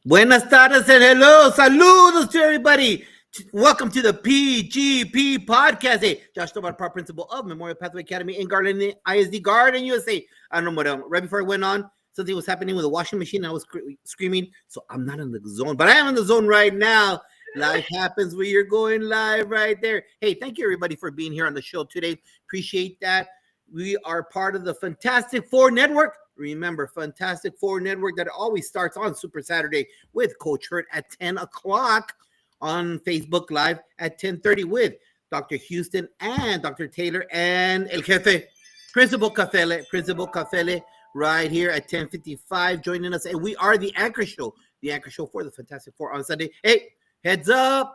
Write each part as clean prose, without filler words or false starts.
Buenas tardes and hello, saludos to everybody. Welcome to the PGP podcast. Hey, Josh Tobar, Park Principal of Memorial Pathway Academy in Garland, ISD Garden, USA. I don't know what right before I went on, something was happening with the washing machine. I was screaming, so I'm not in the zone, but I am in the zone right now. Life happens when you're going live right there. Hey, thank you everybody for being here on the show today. Appreciate that. We are part of the Fantastic Four Network. Remember, Fantastic Four Network that always starts on Super Saturday with Coach Hurt at 10 o'clock on Facebook Live at 10:30 with Dr. Houston and Dr. Taylor and El Jefe, Principal Cafele, right here at 10:55 joining us. And we are the Anchor Show for the Fantastic Four on Sunday. Hey, heads up,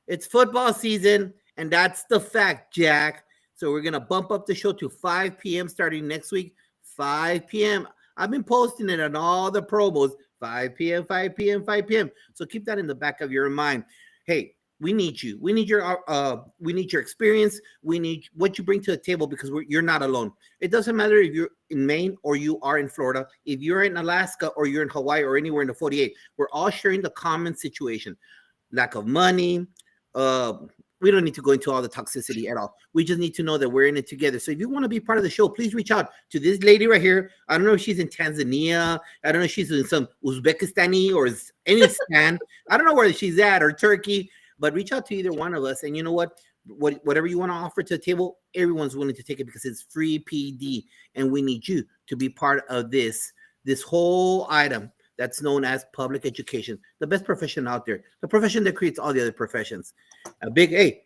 it's football season, and that's the fact, Jack. So we're going to bump up the show to 5 p.m. starting next week. 5 p.m. I've been posting it on all the promos. 5 p.m., 5 p.m., 5 p.m. So keep that in the back of your mind. Hey, we need you. We need your experience. We need what you bring to the table because you're not alone. It doesn't matter if you're in Maine or you are in Florida. If you're in Alaska or you're in Hawaii or anywhere in the 48, we're all sharing the common situation. Lack of money, we don't need to go into all the toxicity at all. We just need to know that we're in it together. So if you want to be part of the show, please reach out to this lady right here. I don't know if she's in Tanzania. I don't know if she's in some Uzbekistani or any stan. I don't know where she's at or Turkey, but reach out to either one of us. And you know what? Whatever you want to offer to the table, everyone's willing to take it because it's free PD. And we need you to be part of this whole item that's known as public education, the best profession out there, the profession that creates all the other professions. A big A.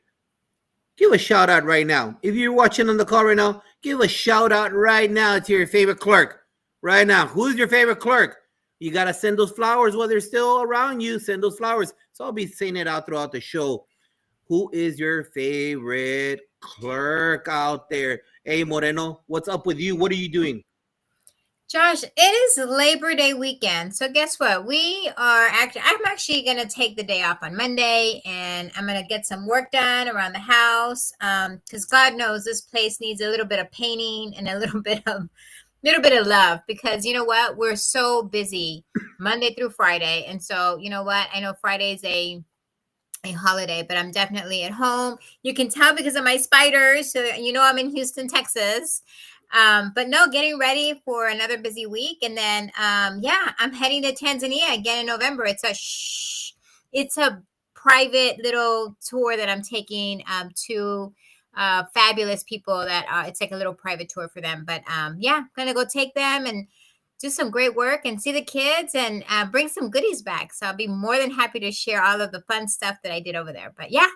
Give a shout out right now. If you're watching on the call right now, give a shout out right now to your favorite clerk. Right now, who's your favorite clerk? You got to send those flowers while they're still around you. Send those flowers. So I'll be saying it out throughout the show. Who is your favorite clerk out there? Hey, Moreno, what's up with you? What are you doing? Josh, it is Labor Day weekend. So guess what? I'm actually going to take the day off on Monday and I'm going to get some work done around the house. Because God knows this place needs a little bit of painting and a little bit of love because you know what? We're so busy Monday through Friday. And so, you know what? I know Friday is a holiday, but I'm definitely at home. You can tell because of my spiders. So, you know, I'm in Houston, Texas. But no, getting ready for another busy week. And then, I'm heading to Tanzania again in November. It's a private little tour that I'm taking, to, fabulous people that, it's like a little private tour for them, but, gonna go take them and do some great work and see the kids and, bring some goodies back. So I'll be more than happy to share all of the fun stuff that I did over there, but yeah.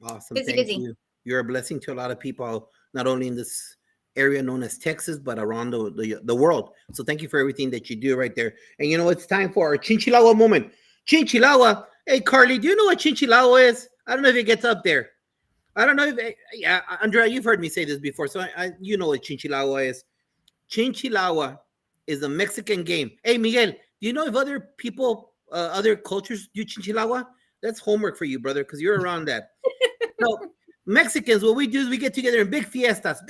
Awesome. Busy, Thank busy. you. You're a blessing to a lot of people, not only in this area known as Texas, but around the world. So thank you for everything that you do right there. And you know, it's time for our Chinchilagua moment. Chinchilagua. Hey, Carly, do you know what Chinchilagua is? I don't know if it gets up there. I don't know if, Andrea, you've heard me say this before, so you know what Chinchilagua is. Chinchilagua is a Mexican game. Hey, Miguel, do you know if other people, other cultures do Chinchilagua? That's homework for you, brother, because you're around that. So Mexicans, what we do is we get together in big fiestas,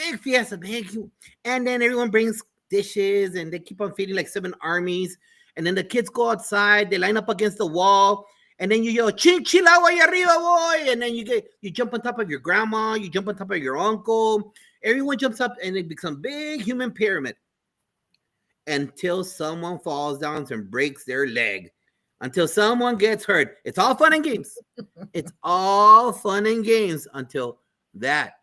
and then everyone brings dishes and they keep on feeding like 7 armies. And then the kids go outside, they line up against the wall, and then you yell, Chinchilagua y arriba, boy! And then you jump on top of your grandma, you jump on top of your uncle. Everyone jumps up and it becomes a big human pyramid until someone falls down and breaks their leg. Until someone gets hurt. It's all fun and games. It's all fun and games until that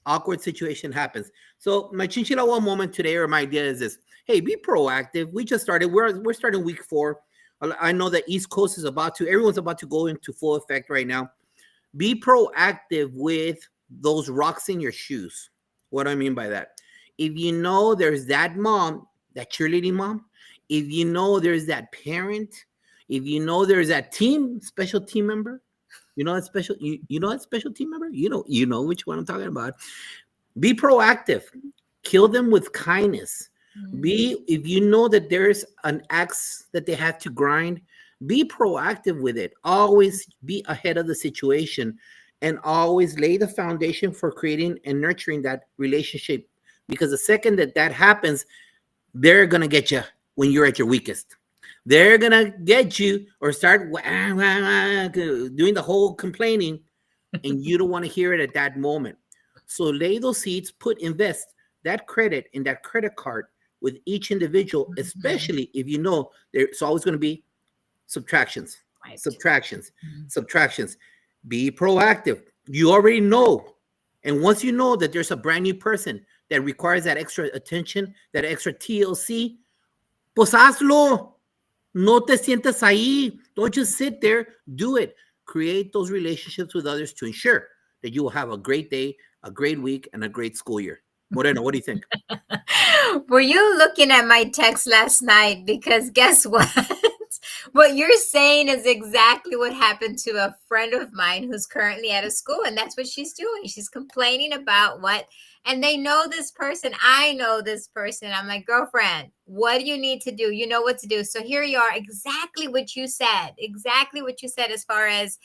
awkward situation happens. So my Chinchilagua moment today, or my idea is this. Hey, be proactive. We just started. We're starting week 4. I know that East Coast is everyone's about to go into full effect right now. Be proactive with those rocks in your shoes. What do I mean by that? If you know there's that mom, that cheerleading mom, if you know there's that parent, if you know there's that special team member, you know that special team member, you know which one I'm talking about. Be proactive. Kill them with kindness. If you know that there's an axe that they have to grind, be proactive with it. Always be ahead of the situation and always lay the foundation for creating and nurturing that relationship. Because the second that happens, they're going to get you when you're at your weakest. They're gonna get you or start doing the whole complaining, and you don't want to hear it at that moment. So lay those seeds, invest that credit in that credit card with each individual, Mhm. especially if you know there's always going to be subtractions, Right. subtractions, Mhm. subtractions. Be proactive. You already know. And once you know that there's a brand new person that requires that extra attention, that extra TLC, pues hazlo. No te sientas ahí. Don't just sit there. Do it. Create those relationships with others to ensure that you will have a great day, a great week, and a great school year. Moreno, what do you think? Were you looking at my text last night? Because guess what? What you're saying is exactly what happened to a friend of mine who's currently at a school, and that's what she's doing. She's complaining about what, and they know this person. I know this person. I'm like, girlfriend, what do you need to do? You know what to do. So here you are, exactly what you said, as far as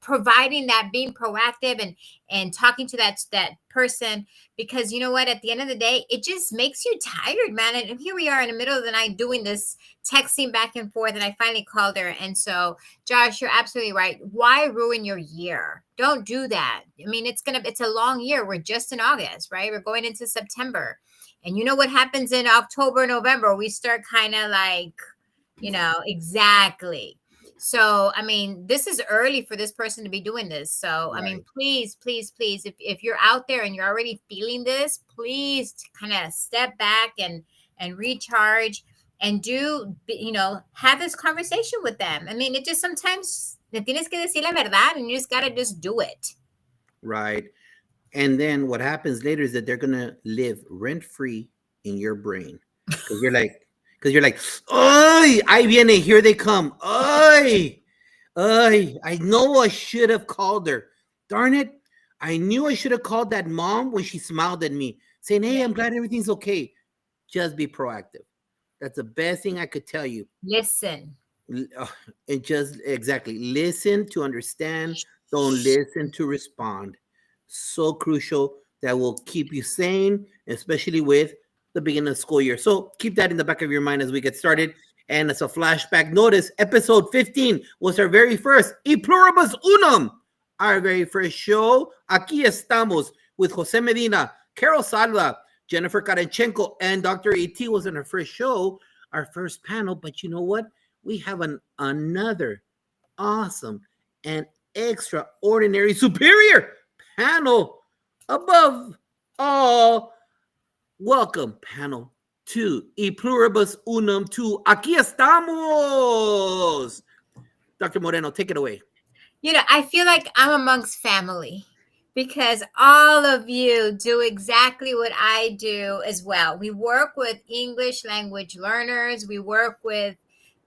providing that, being proactive and talking to that person, because you know what, at the end of the day, it just makes you tired, man. And here we are in the middle of the night doing this texting back and forth, and I finally called her. And so, Josh, you're absolutely right. Why ruin your year? Don't do that. I mean, it's a long year. We're just in August, right? We're going into September, and you know what happens in October, November? We start kind of like, exactly. So, I mean, this is early for this person to be doing this. So, I mean, Right. please, please, please, if you're out there and you're already feeling this, please kind of step back and recharge and have this conversation with them. I mean, it just sometimes le tienes que decir la verdad and you just got to just do it. Right. And then what happens later is that they're gonna live rent free in your brain because you're like, "Ay, ahí viene, here they come. Ay, ay, I know I should have called her. Darn it, I knew I should have called that mom when she smiled at me, saying, Yeah. "Hey, I'm glad everything's okay." Just be proactive. That's the best thing I could tell you. Listen. And just exactly listen to understand, don't Shh. listen to respond. So crucial, that will keep you sane, especially with the beginning of the school year. So keep that in the back of your mind as we get started. And as a flashback, notice episode 15 was our very first E Pluribus Unum, our very first show. Aquí estamos with Jose Medina, Carol Salva, Jennifer Karenchenko, and Dr. E.T. was in our first show, our first panel. But you know what? We have another awesome and extraordinary superior panel above all. Welcome, panel, to E Pluribus Unum to Aquí estamos. Dr. Moreno, take it away. I feel like I'm amongst family because all of you do exactly what I do as well. We work with English language learners, we work with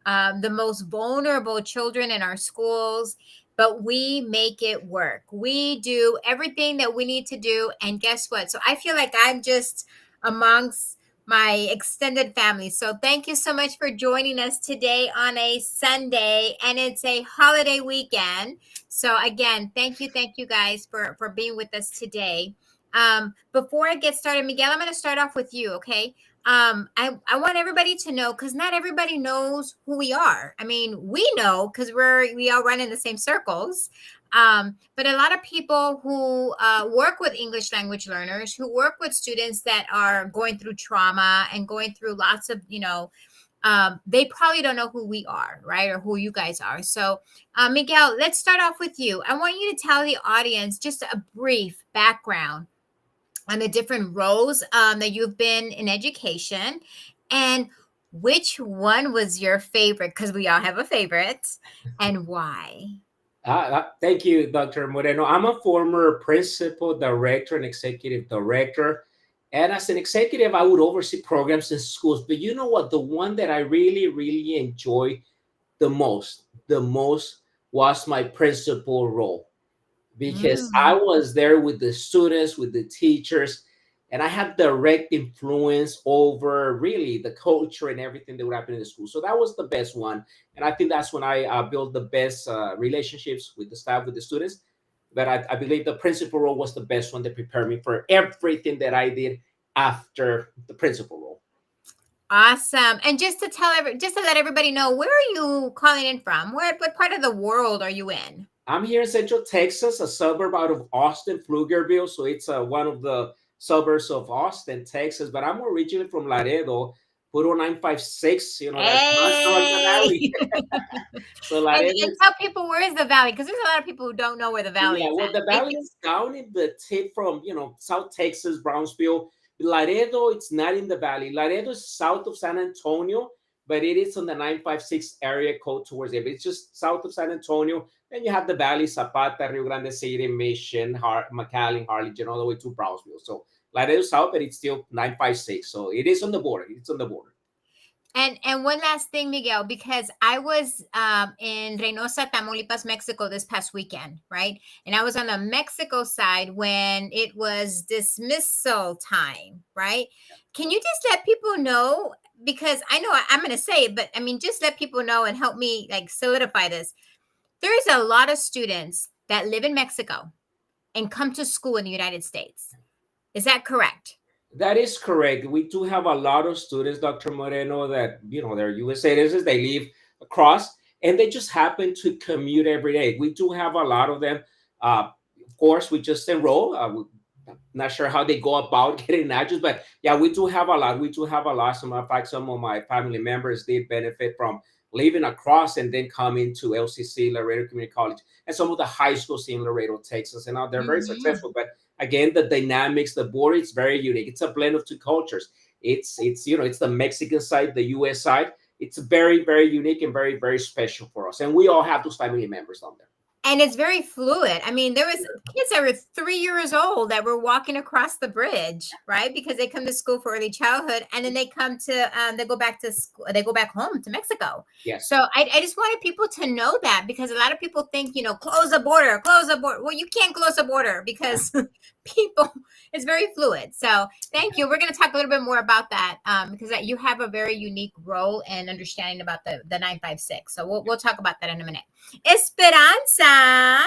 the most vulnerable children in our schools, but we make it work. We do everything that we need to do. And guess what? So I feel like I'm just amongst my extended family. So thank you so much for joining us today on a Sunday, and it's a holiday weekend. So again, thank you guys for being with us today. Before I get started, Miguel, I'm going to start off with you, okay? I want everybody to know, because not everybody knows who we are. I mean, we know because we all run in the same circles. But a lot of people who work with English language learners, who work with students that are going through trauma and going through lots of, they probably don't know who we are, right? Or who you guys are. So, Miguel, let's start off with you. I want you to tell the audience just a brief background on the different roles that you've been in education, and which one was your favorite, because we all have a favorite, and why. Thank you, Dr. Moreno. I'm a former principal, director, and executive director. And as an executive, I would oversee programs in schools. But you know what? The one that I really, really enjoy the most was my principal role, because I Mm. was there with the students, with the teachers, and I had direct influence over really the culture and everything that would happen in the school. So that was the best one. And I think that's when I built the best relationships with the staff, with the students. But I believe the principal role was the best one that prepared me for everything that I did after the principal role. Awesome. And just to let everybody know, where are you calling in from? What part of the world are you in? I'm here in Central Texas, a suburb out of Austin, Pflugerville. So it's one of the suburbs of Austin, Texas. But I'm originally from Laredo, Puro 956. That's Montreal, the Hey. Valley. So And Laredo. tell people, where is the valley? Because there's a lot of people who don't know where the valley Yeah, is well, at. the valley is down in the tip from, South Texas, Brownsville. Laredo, it's not in the valley. Laredo is south of San Antonio, but it is on the 956 area code towards it. It's just south of San Antonio. Then you have the valley, Zapata, Rio Grande City, Mission, McAllen, Harlingen, all the way to Brownsville. So Laredo south, but it's still 956. So it is on the border. It's on the border. And one last thing, Miguel, because I was in Reynosa, Tamaulipas, Mexico this past weekend, right? And I was on the Mexico side when it was dismissal time, right? Can you just let people know? Because I know I'm going to say it, but I mean, just let people know and help me like solidify this. There is a lot of students that live in Mexico and come to school in the United States. Is that correct? That is correct. We do have a lot of students, Dr. Moreno, that, they're US citizens, they live across, and they just happen to commute every day. We do have a lot of them. Of course, we just enroll. Not sure how they go about getting address, but yeah, we do have a lot. We do have a lot. As a matter of fact, some of my family members did benefit from living across and then coming to LCC, Laredo Community College, and some of the high schools in Laredo, Texas, and now they're very successful. But again, the dynamics, the border, it's very unique. It's a blend of two cultures. It's the Mexican side, the US side. It's very, very unique and very, very special for us. And we all have those family members down there. And it's very fluid. I mean, there was kids that were 3 years old that were walking across the bridge, right? Because they come to school for early childhood, and then they come to they go back to school, they go back home to Mexico. Yes. So I just wanted people to know that, because a lot of people think, close the border. Well, you can't close the border because people, it's very fluid. So thank you. We're going to talk a little bit more about that because you have a very unique role and understanding about the 956. So we'll talk about that in a minute. Esperanza,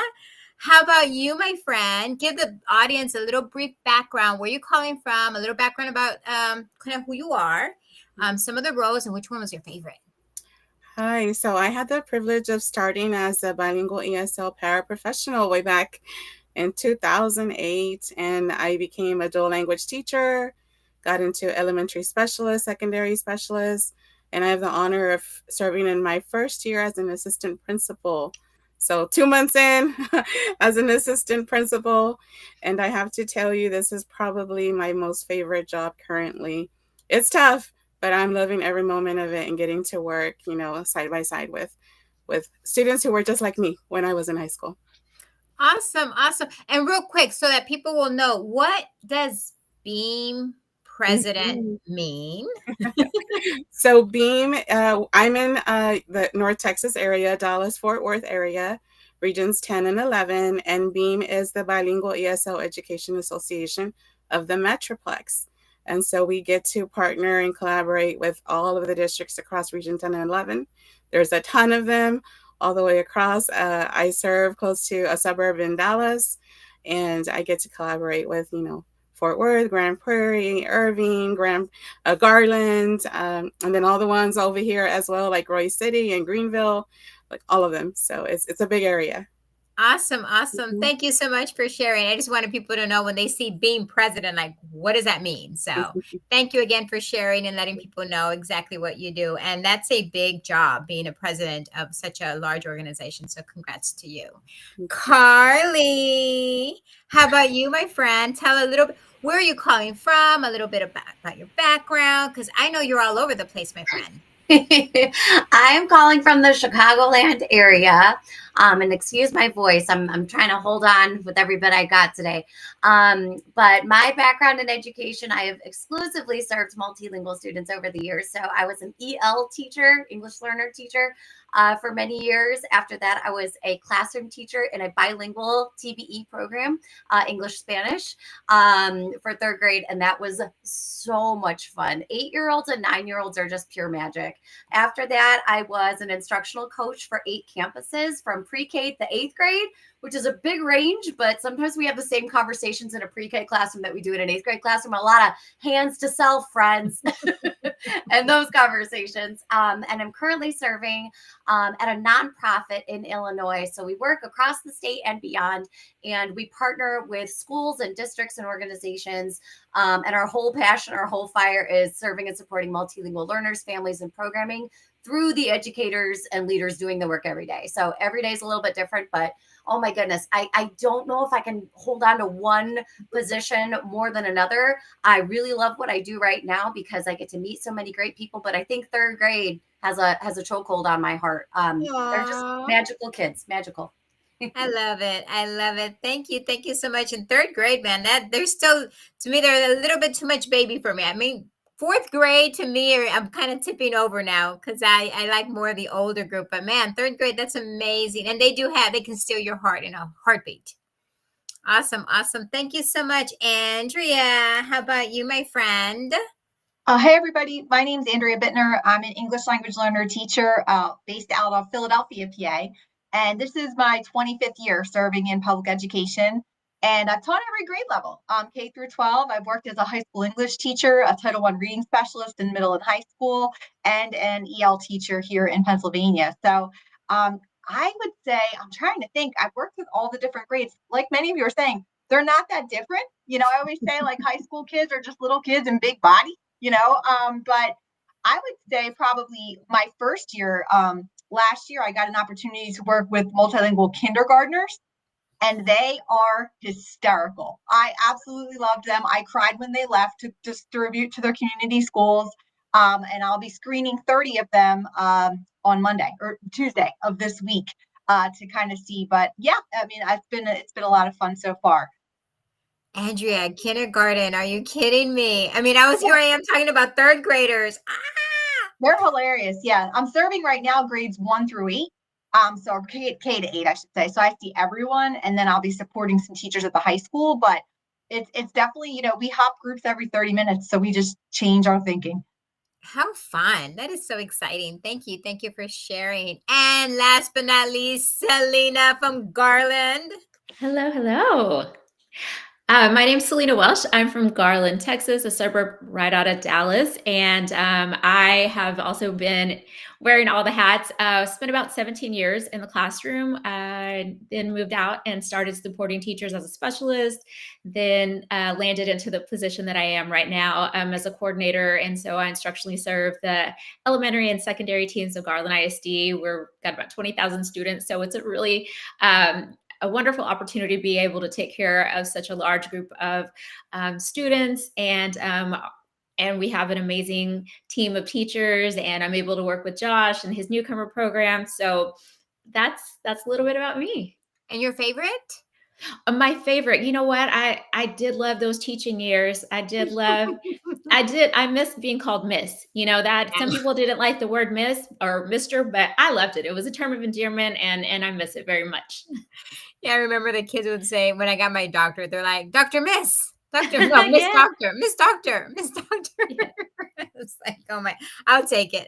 how about you, my friend? Give the audience a little brief background, where you're calling from, a little background about kind of who you are, some of the roles, and which one was your favorite. Hi, so I had the privilege of starting as a bilingual ESL paraprofessional way back in 2008, and I became a dual language teacher, got into elementary specialist, secondary specialist, and I have the honor of serving in my first year as an assistant principal. So 2 months in as an assistant principal, and I have to tell you, this is probably my most favorite job currently. It's tough, but I'm loving every moment of it and getting to work, side by side with students who were just like me when I was in high school. Awesome. And real quick, so that people will know, what does Beam President mean? So Beam, I'm in the North Texas area, Dallas-Fort Worth area, regions 10 and 11, and Beam is the Bilingual ESL Education Association of the Metroplex. And so we get to partner and collaborate with all of the districts across region 10 and 11. There's a ton of them all the way across. I serve close to a suburb in Dallas, and I get to collaborate with, Fort Worth, Grand Prairie, Irving, Garland, and then all the ones over here as well, like Roy City and Greenville, like all of them. So it's a big area. Awesome. Thank you so much for sharing. I just wanted people to know, when they see Beam President, like, what does that mean? So thank you again for sharing and letting people know exactly what you do. And that's a big job, being a president of such a large organization. So congrats to you. Carly, how about you, my friend? Tell a little bit, where are you calling from? A little bit about your background, because I know you're all over the place, my friend. I'm calling from the Chicagoland area. And excuse my voice, I'm trying to hold on with every bit I got today. But my background in education, I have exclusively served multilingual students over the years. So I was an EL teacher, English learner teacher, for many years. After that, I was a classroom teacher in a bilingual TBE program, English Spanish, for third grade. And that was so much fun. 8-year-olds and 9-year-olds are just pure magic. After that, I was an instructional coach for 8 campuses from pre-K to 8th grade, which is a big range, but sometimes we have the same conversations in a pre-K classroom that we do in an 8th grade classroom. A lot of hands to self, friends, and those conversations. And I'm currently serving at a nonprofit in Illinois. So we work across the state and beyond, and we partner with schools and districts and organizations. And our whole passion, our whole fire is serving and supporting multilingual learners, families, and programming through the educators and leaders doing the work every day. So every day is a little bit different, but oh my goodness, I don't know if I can hold on to one position more than another. I really love what I do right now because I get to meet so many great people, but I think 3rd grade has a chokehold on my heart. They're just magical kids, magical. I love it. I love it. Thank you. Thank you so much. In 3rd grade, man, that they're still, to me, they're a little bit too much baby for me. I mean, 4th grade to me, I'm kind of tipping over now because I like more of the older group. But man, 3rd grade, that's amazing. And they can steal your heart in a heartbeat. Awesome. Awesome. Thank you so much. Andrea, how about you, my friend? Hey, everybody. My name's Andrea Bittner. I'm an English language learner teacher based out of Philadelphia, PA. And this is my 25th year serving in public education. And I've taught every grade level, K through 12. I've worked as a high school English teacher, a Title I reading specialist in middle and high school, and an EL teacher here in Pennsylvania. So I would say, I'm trying to think, I've worked with all the different grades. Like many of you are saying, they're not that different. You know, I always say like high school kids are just little kids in big bodies, you know, but I would say probably my first year, last year, I got an opportunity to work with multilingual kindergartners. And they are hysterical. I absolutely loved them. I cried when they left to distribute to their community schools. And I'll be screening 30 of them on Monday or Tuesday of this week to kind of see. But yeah, I mean, it's been a lot of fun so far. Andrea, kindergarten. Are you kidding me? I mean, here I am talking about 3rd graders. They're hilarious. Yeah. I'm serving right now grades 1 through 8. So K to 8, I should say. So I see everyone, and then I'll be supporting some teachers at the high school. But it's definitely, you know, we hop groups every 30 minutes, so we just change our thinking. How fun. That is so exciting. Thank you. Thank you for sharing. And last but not least, Selena from Garland. Hello, hello. My name's Selena Welsh. I'm from Garland, Texas, a suburb right out of Dallas. And I have also been wearing all the hats. Spent about 17 years in the classroom, then moved out and started supporting teachers as a specialist, then landed into the position that I am right now as a coordinator. And so I instructionally serve the elementary and secondary teams of Garland ISD. We've got about 20,000 students. So it's a really a wonderful opportunity to be able to take care of such a large group of students, and we have an amazing team of teachers, and I'm able to work with Josh and his newcomer program. So that's a little bit about me. And your favorite? My favorite, you know what? I did love those teaching years. I miss being called Miss. You know, that some people didn't like the word Miss or Mr., but I loved it. It was a term of endearment, and I miss it very much. Yeah, I remember the kids would say when I got my doctorate, they're like, Dr. Miss. Doctor, no, Miss Doctor, Miss Doctor, Miss Doctor. Yeah. It's like, oh my, I'll take it.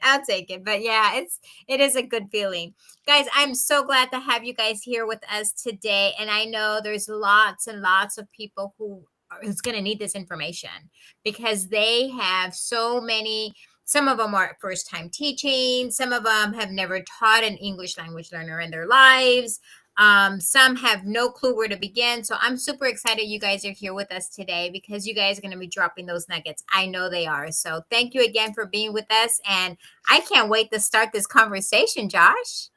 But yeah, it is a good feeling. Guys, I'm so glad to have you guys here with us today. And I know there's lots and lots of people who's going to need this information because they have so many. Some of them are first time teaching. Some of them have never taught an English language learner in their lives. Some have no clue where to begin. So I'm super excited you guys are here with us today because you guys are going to be dropping those nuggets. I know they are. So thank you again for being with us. And I can't wait to start this conversation, Josh.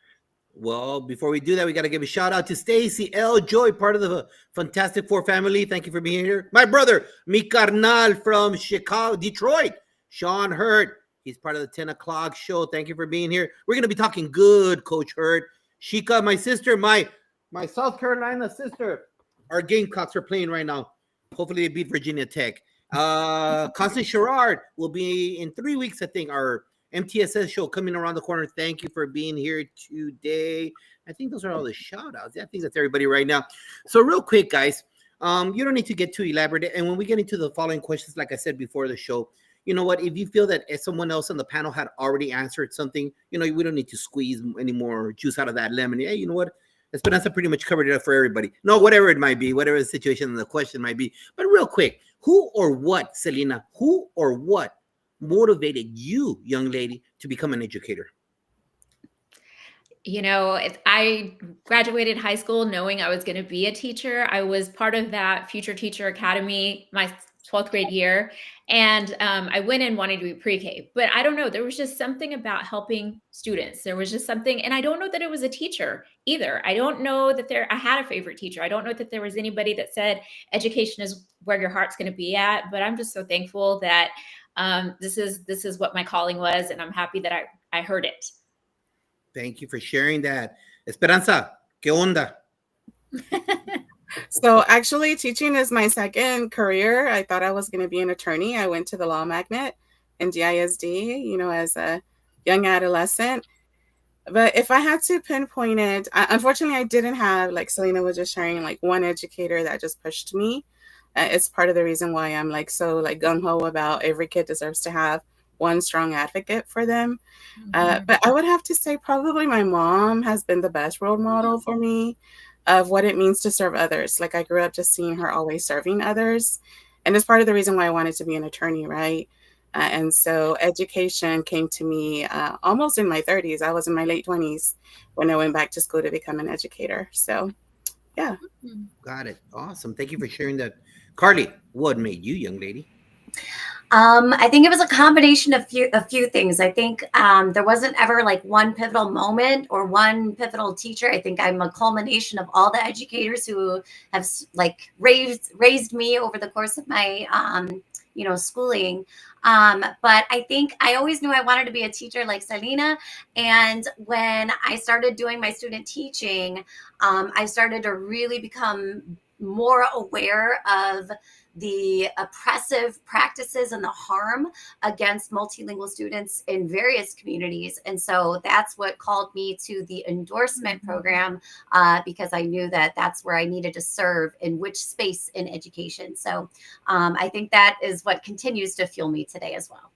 Well, before we do that, we got to give a shout out to Stacy L. Joy, part of the Fantastic Four family. Thank you for being here. My brother, mi carnal from Chicago, Detroit, Sean Hurt. He's part of the 10 o'clock show. Thank you for being here. We're going to be talking good, Coach Hurt. Shika, my sister, my South Carolina sister. Our Gamecocks are playing right now. Hopefully they beat Virginia Tech. Constance Sherrard will be in 3 weeks, I think. Our MTSS show coming around the corner. Thank you for being here today. I think those are all the shout outs. I think that's everybody right now. So real quick, guys, you don't need to get too elaborate. And when we get into the following questions, like I said before the show, you know what, if you feel that someone else on the panel had already answered something, you know, we don't need to squeeze any more juice out of that lemon. Hey, you know what, Esperanza pretty much covered it up for everybody. No, whatever it might be, whatever the situation and the question might be. But real quick, who or what, Selena, who or what motivated you, young lady, to become an educator? You know, I graduated high school knowing I was going to be a teacher. I was part of that Future Teacher Academy my 12th grade year. And I went in wanting to be pre-K. But I don't know. There was just something about helping students. There was just something. And I don't know that it was a teacher either. I don't know that I had a favorite teacher. I don't know that there was anybody that said education is where your heart's going to be at. But I'm just so thankful that this is what my calling was. And I'm happy that I heard it. Thank you for sharing that. Esperanza, ¿qué onda? So actually, teaching is my second career. I thought I was going to be an attorney. I went to the law magnet in DISD, as a young adolescent. But if I had to pinpoint it, unfortunately, I didn't have, like Selena was just sharing, like one educator that just pushed me. It's part of the reason why I'm so gung-ho about every kid deserves to have one strong advocate for them. But I would have to say probably my mom has been the best role model for me of what it means to serve others. Like I grew up just seeing her always serving others. And it's part of the reason why I wanted to be an attorney, right? And so education came to me almost in my 30s. I was in my late 20s when I went back to school to become an educator. So, yeah. Got it. Awesome. Thank you for sharing that. Carly, what made you, young lady? I think it was a combination of a few things. I think there wasn't ever like one pivotal moment or one pivotal teacher. I think I'm a culmination of all the educators who have raised me over the course of my schooling. But I think I always knew I wanted to be a teacher like Selena. And when I started doing my student teaching, I started to really become more aware of the oppressive practices and the harm against multilingual students in various communities. And so that's what called me to the endorsement program, because I knew that that's where I needed to serve in which space in education. So I think that is what continues to fuel me today as well.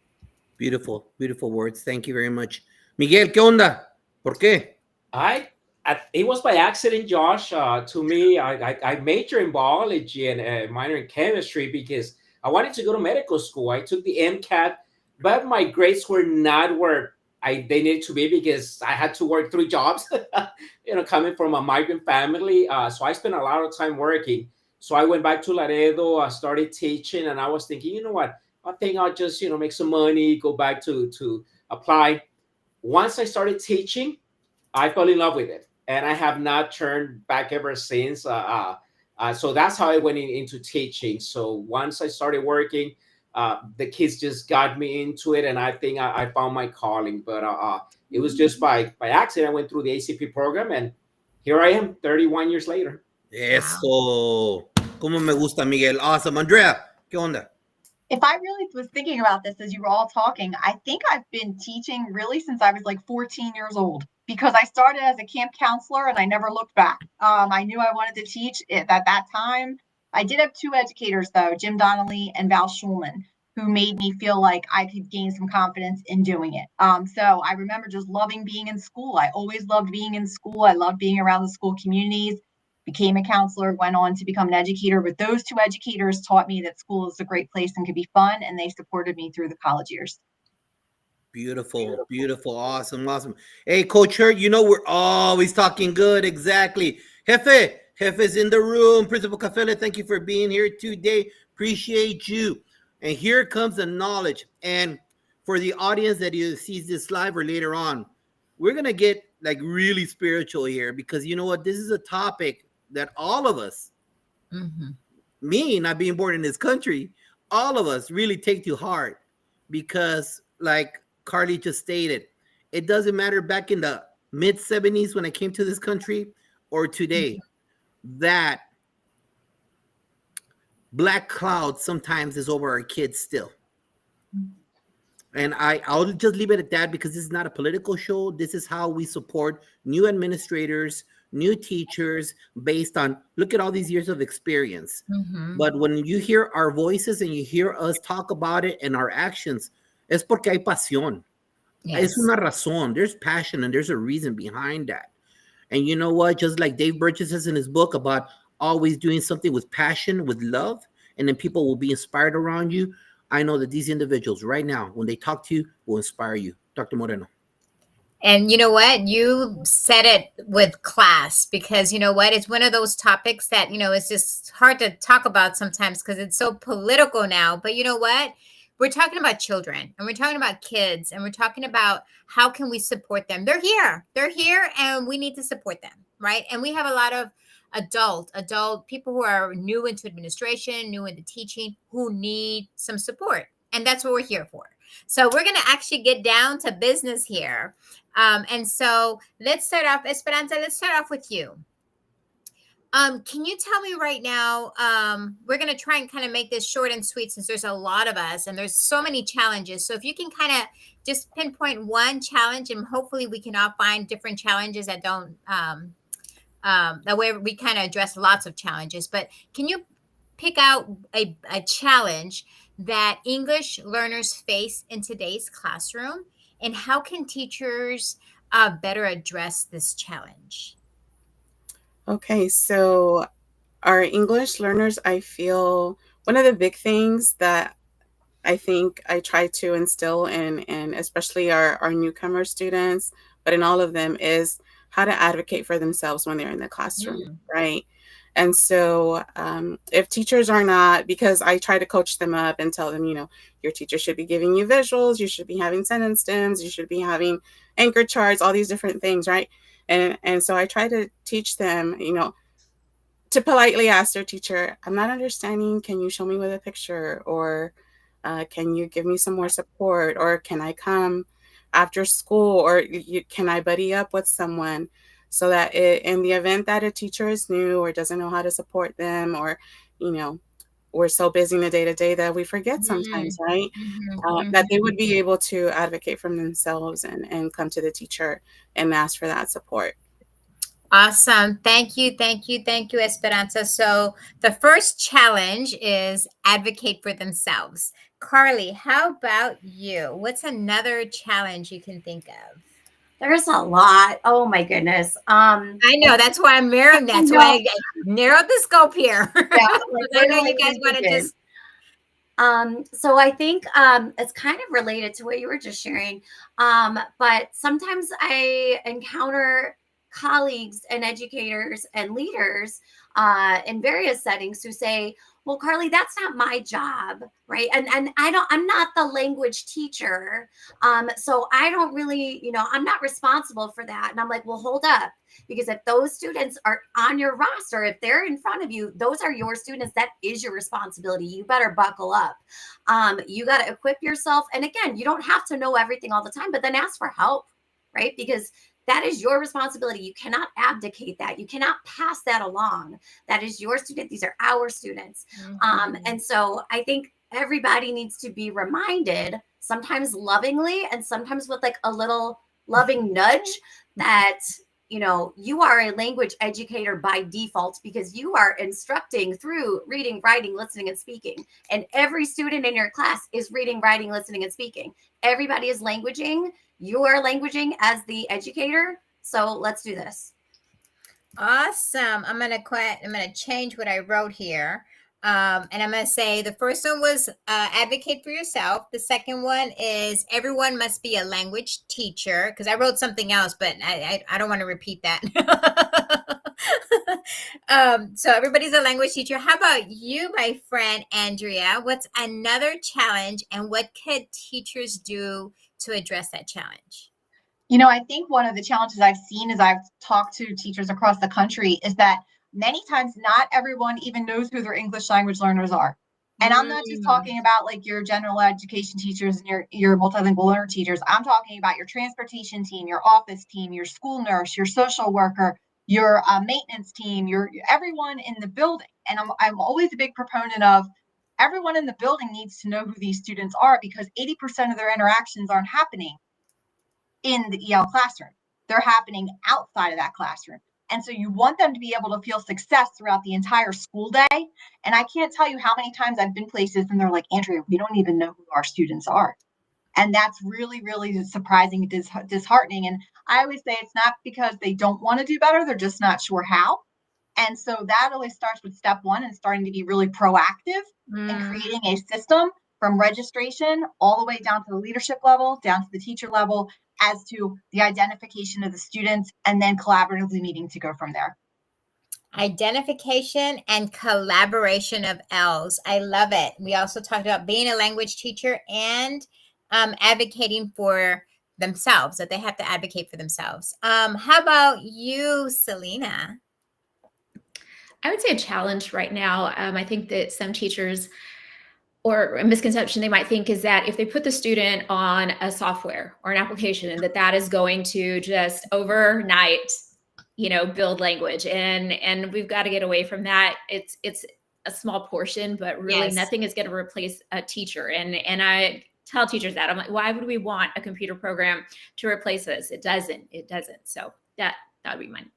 Beautiful, beautiful words. Thank you very much. Miguel, ¿qué onda? ¿Por qué? It was by accident, Josh. To me, I majored in biology and minor in chemistry because I wanted to go to medical school. I took the MCAT, but my grades were not where they needed to be because I had to work 3 jobs, coming from a migrant family. So I spent a lot of time working. So I went back to Laredo, I started teaching, and I was thinking, you know what? I think I'll just, make some money, go back to apply. Once I started teaching, I fell in love with it. And I have not turned back ever since. So that's how I went into teaching. So once I started working, the kids just got me into it. And I think I found my calling. But it was just by accident. I went through the ACP program. And here I am 31 years later. Eso. Como me gusta, Miguel. Awesome. Andrea, ¿qué onda? If I really was thinking about this as you were all talking, I think I've been teaching really since I was like 14 years old, because I started as a camp counselor and I never looked back. I knew I wanted to teach at that time. I did have 2 educators, though, Jim Donnelly and Val Schulman, who made me feel like I could gain some confidence in doing it. So I remember just loving being in school. I always loved being in school. I loved being around the school communities. Became a counselor, went on to become an educator. But those 2 educators taught me that school is a great place and could be fun, and they supported me through the college years. Beautiful, beautiful, awesome. Hey, Coach Hurt, we're always talking good. Exactly. Jefe's in the room. Principal Cafele, thank you for being here today. Appreciate you. And here comes the knowledge. And for the audience that sees this live or later on, we're going to get really spiritual here, because you know what? This is a topic that all of us, me not being born in this country, all of us really take to heart, because like Carly just stated, it doesn't matter back in the mid 70s when I came to this country or today, that black cloud sometimes is over our kids still. And I'll just leave it at that, because this is not a political show. This is how we support new administrators, new teachers, based on, look at all these years of experience. But when you hear our voices and you hear us talk about it and our actions, es porque hay pasión. Yes. Es una razón. There's passion and there's a reason behind that. And you know what? Just like Dave Burgess says in his book about always doing something with passion, with love, and then people will be inspired around you. I know that these individuals right now, when they talk to you, will inspire you. Dr. Moreno. And you know what? You said it with class, because you know what? It's one of those topics that, it's just hard to talk about sometimes because it's so political now. But you know what? We're talking about children, and we're talking about kids, and we're talking about how can we support them. They're here and we need to support them. Right. And we have a lot of adult people who are new into administration, new into teaching, who need some support. And that's what we're here for. So we're going to actually get down to business here. And so let's start off, Esperanza, let's start off with you. Can you tell me right now, we're going to try and kind of make this short and sweet since there's a lot of us and there's so many challenges. So if you can kind of just pinpoint one challenge, and hopefully we can all find different challenges that don't, that way we kind of address lots of challenges. But can you pick out a challenge that English learners face in today's classroom, and how can teachers better address this challenge? Okay, so our English learners, I feel one of the big things that I think I try to instill in especially our newcomer students, but in all of them, is how to advocate for themselves when they're in the classroom, right? And so if teachers are not, because I try to coach them up and tell them, your teacher should be giving you visuals, you should be having sentence stems, you should be having anchor charts, all these different things, right? And so I try to teach them, to politely ask their teacher, I'm not understanding, can you show me with a picture? Or can you give me some more support? Or can I come after school? Or can I buddy up with someone? So that in the event that a teacher is new or doesn't know how to support them, or, we're so busy in the day-to-day that we forget sometimes, right? That they would be able to advocate for themselves and come to the teacher and ask for that support. Awesome. Thank you, Esperanza. So the first challenge is advocate for themselves. Carly, how about you? What's another challenge you can think of? There's a lot. Oh my goodness. I know, that's why I'm narrowing. That's why I narrowed the scope here. Yeah, I know you guys want to just. So I think it's kind of related to what you were just sharing. But sometimes I encounter colleagues and educators and leaders in various settings who say, well, Carly, that's not my job, right? And I'm not the language teacher. So I don't really, I'm not responsible for that. And I'm like, well, hold up. Because if those students are on your roster, if they're in front of you, those are your students. That is your responsibility. You better buckle up. You got to equip yourself. And again, you don't have to know everything all the time, but then ask for help, right? Because that is your responsibility. You cannot abdicate that. You cannot pass that along. That is your student. These are our students. And so I think everybody needs to be reminded, sometimes lovingly and sometimes with like a little loving nudge, that you are a language educator by default, because you are instructing through reading, writing, listening, and speaking. And every student in your class is reading, writing, listening, and speaking. Everybody is languaging. You are languaging as the educator. So let's do this. Awesome. I'm gonna change what I wrote here. And I'm going to say the first one was advocate for yourself. The second one is everyone must be a language teacher, because I wrote something else, but I don't want to repeat that. So everybody's a language teacher. How about you, my friend Andrea? What's another challenge, and what could teachers do to address that challenge? I think one of the challenges I've seen as I've talked to teachers across the country is that many times not everyone even knows who their English language learners are. And I'm not just talking about like your general education teachers and your multilingual learner teachers. I'm talking about your transportation team, your office team, your school nurse, your social worker, your maintenance team, your everyone in the building. And I'm always a big proponent of everyone in the building needs to know who these students are, because 80% of their interactions aren't happening in the EL classroom. They're happening outside of that classroom. And so you want them to be able to feel success throughout the entire school day. And I can't tell you how many times I've been places and they're like, Andrea, we don't even know who our students are. And that's really, really surprising, disheartening. And I always say it's not because they don't want to do better, they're just not sure how. And so that always starts with step one and starting to be really proactive and creating a system from registration all the way down to the leadership level, down to the teacher level, as to the identification of the students, and then collaboratively meeting to go from there. Identification and collaboration of L's. I love it. We also talked about being a language teacher and advocating for themselves, that they have to advocate for themselves. How about you, Selena? I would say a challenge right now. I think that some teachers, or a misconception they might think, is that if they put the student on a software or an application, that is going to just overnight, build language. And we've got to get away from that. It's a small portion, but really nothing is going to replace a teacher. And I tell teachers that. I'm like, why would we want a computer program to replace us? It doesn't. So that would be mine.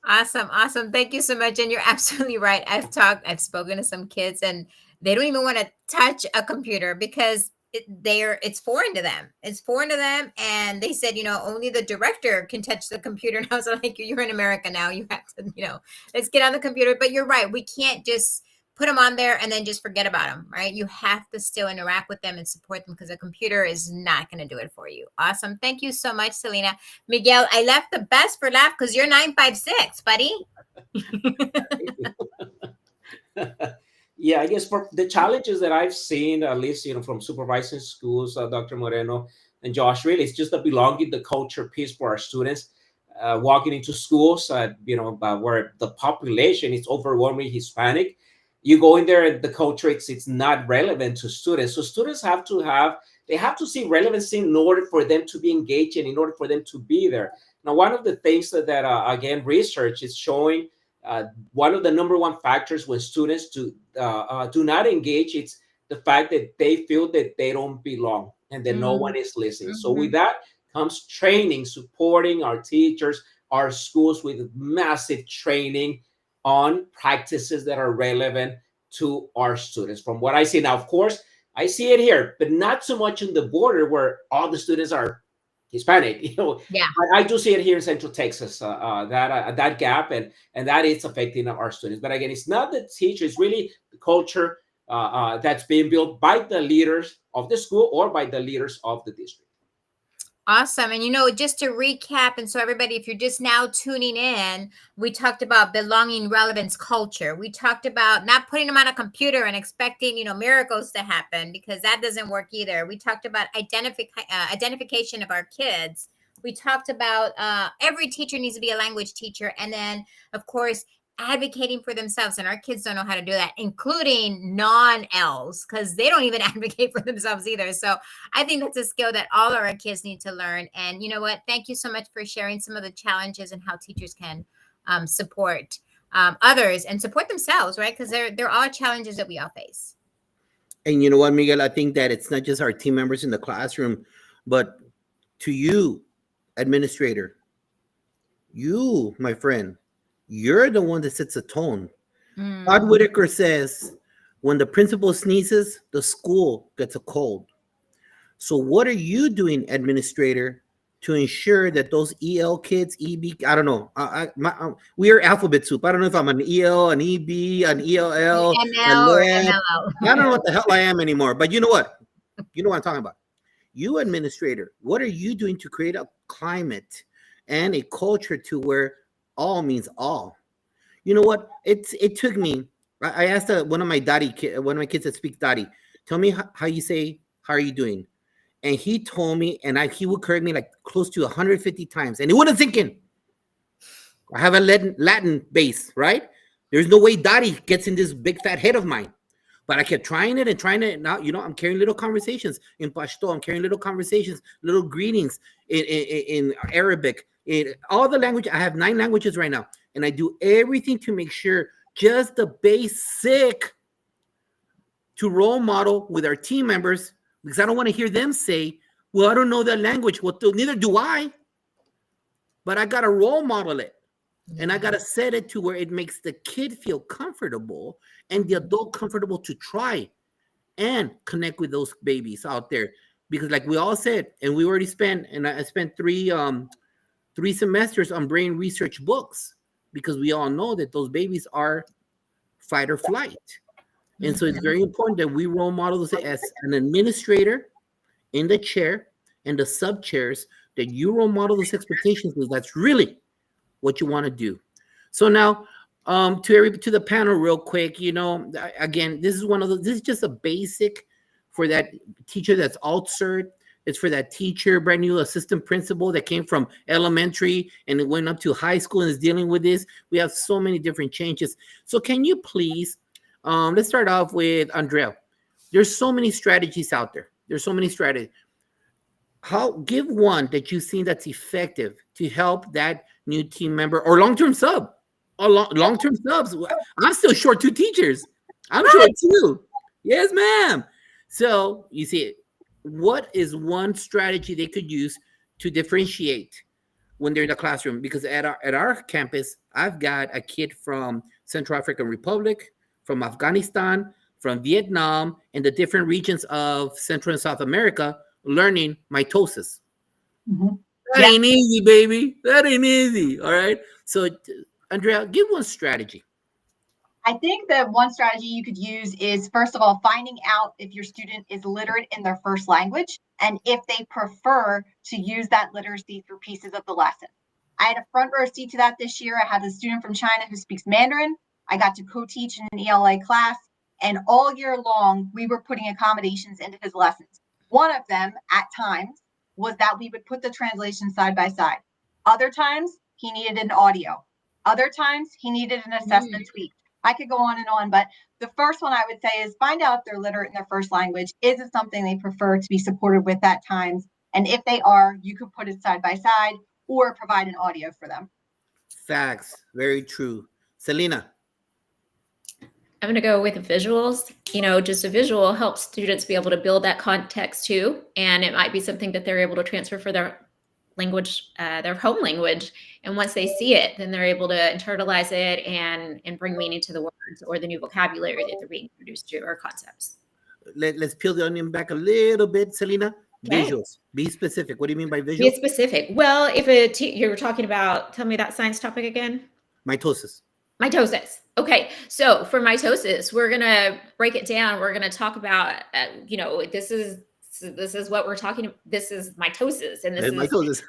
Awesome. Thank you so much. And you're absolutely right. I've spoken to some kids and they don't even want to touch a computer because it's foreign to them. It's foreign to them. And they said, only the director can touch the computer. And I was like, you're in America now. You have to, let's get on the computer. But you're right. We can't just put them on there and then just forget about them, right? You have to still interact with them and support them because a computer is not going to do it for you. Awesome. Thank you so much, Selena. Miguel, I left the best for last because you're 956, buddy. Yeah, I guess for the challenges that I've seen, at least, from supervising schools, Dr. Moreno and Josh, really, it's just the belonging, the culture piece for our students. Walking into schools, where the population is overwhelmingly Hispanic. You go in there and the culture, it's not relevant to students. So students have to see relevancy in order for them to be engaged and in order for them to be there. Now, one of the things that again, research is showing, one of the number one factors when students do not engage, it's the fact that they feel that they don't belong and that no one is listening. So with that comes training, supporting our teachers, our schools with massive training on practices that are relevant to our students. From what I see now, of course, I see it here, but not so much in the border where all the students are Hispanic. Yeah. But I do see it here in Central Texas, that gap, and that is affecting our students. But again, it's not the teacher; it's really the culture that's being built by the leaders of the school or by the leaders of the district. Awesome. And, just to recap, and so everybody, if you're just now tuning in, we talked about belonging, relevance, culture. We talked about not putting them on a computer and expecting, miracles to happen, because that doesn't work either. We talked about identification of our kids. We talked about every teacher needs to be a language teacher. And then, of course, advocating for themselves, and our kids don't know how to do that, including non-Ls, because they don't even advocate for themselves either. So I think that's a skill that all of our kids need to learn. And you know what? Thank you so much for sharing some of the challenges and how teachers can support others and support themselves, right? Because there are challenges that we all face. And you know what, Miguel? I think that it's not just our team members in the classroom, but to you, administrator, you, my friend, you're the one that sets the tone. Todd Whitaker says, when the principal sneezes, the school gets a cold. So what are you doing, administrator, to ensure that those EL kids, EB, I don't know, we are alphabet soup. I don't know if I'm an EL, an EB, an ELL, NL or MLO. I don't know what the hell I am anymore. But you know what? You know what I'm talking about. You, administrator, what are you doing to create a climate and a culture to where all means all? You know what? It took me. I asked one of my kids that speak Dari, tell me how you say, how are you doing? And he told me, and he would correct me like close to 150 times, and it wasn't thinking. I have a Latin base, right? There's no way Dari gets in this big fat head of mine. But I kept trying it and trying it. Now, I'm carrying little conversations in Pashto. I'm carrying little conversations, little greetings in Arabic. In all the language, I have 9 languages right now. And I do everything to make sure just the basic to role model with our team members, because I don't want to hear them say, well, I don't know that language. Well, neither do I. But I got to role model it. And I got to set it to where it makes the kid feel comfortable and the adult comfortable to try and connect with those babies out there. Because like we all said, and we already spent, and I spent 3 3 semesters on brain research books, because we all know that those babies are fight or flight. And so it's very important that we role model this as an administrator in the chair and the sub chairs, that you role model those expectations, because that's really what you want to do. So now, to the panel real quick, again, this is just a basic for that teacher that's alt-cert. It's for that teacher, brand new assistant principal that came from elementary and it went up to high school and is dealing with this. We have so many different changes. So can you please, let's start off with Andrea. There's so many strategies out there. There's so many strategies. Give one that you've seen that's effective to help that new team member or long-term sub. Or long-term subs. I'm still short 2 teachers. I'm short 2. Yes, ma'am. So you see, what is one strategy they could use to differentiate when they're in the classroom? Because at our campus, I've got a kid from Central African Republic, from Afghanistan, from Vietnam, and the different regions of Central and South America learning mitosis. Mhm. That ain't easy, baby. That ain't easy. All right. So, Andrea, give one strategy. I think that one strategy you could use is, first of all, finding out if your student is literate in their first language and if they prefer to use that literacy through pieces of the lesson. I had a front row seat to that this year. I had a student from China who speaks Mandarin. I got to co-teach in an ELA class, and all year long, we were putting accommodations into his lessons. One of them, at times, was that we would put the translation side by side. Other times, he needed an audio. Other times, he needed an assessment tweak. I could go on, but the first one I would say is find out if they're literate in their first language. Is it something they prefer to be supported with at times? And if they are, you could put it side by side or provide an audio for them. Facts. Very true. Selena. I'm going to go with visuals. Just a visual helps students be able to build that context too. And it might be something that they're able to transfer for their language, their home language. And once they see it, then they're able to internalize it and bring meaning to the words or the new vocabulary that they're being introduced to, or concepts. Let's peel the onion back a little bit, Selena. Okay. Visuals. Be specific. What do you mean by visuals? Be specific. Well, if you were talking about, tell me that science topic again. Mitosis. Mitosis. Okay. So for mitosis, we're going to break it down. We're going to talk about, this is what we're talking about. This is mitosis. And this is mitosis.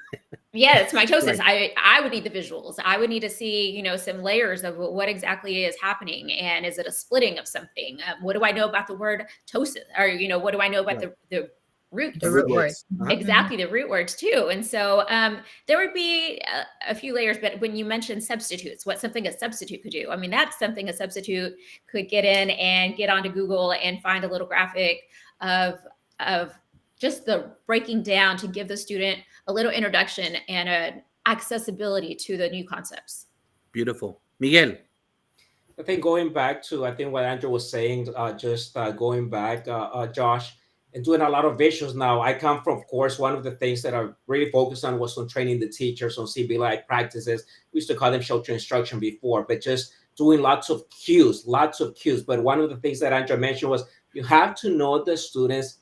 Yeah, it's mitosis. Right. I would need the visuals. I would need to see, some layers of what exactly is happening. And is it a splitting of something? What do I know about the word tosis? Or, what do I know about the root? The root words. Exactly, the root words too. And so there would be a few layers, but when you mentioned substitutes, what something a substitute could do, that's something a substitute could get in and get onto Google and find a little graphic of just the breaking down to give the student a little introduction and an accessibility to the new concepts. Beautiful. Miguel. I think going back to, what Andrew was saying, going back, Josh, and doing a lot of visuals now. I come from, of course, one of the things that I really focused on was on training the teachers on CB-like practices. We used to call them shelter instruction before, but just doing lots of cues. But one of the things that Andrew mentioned was you have to know the students'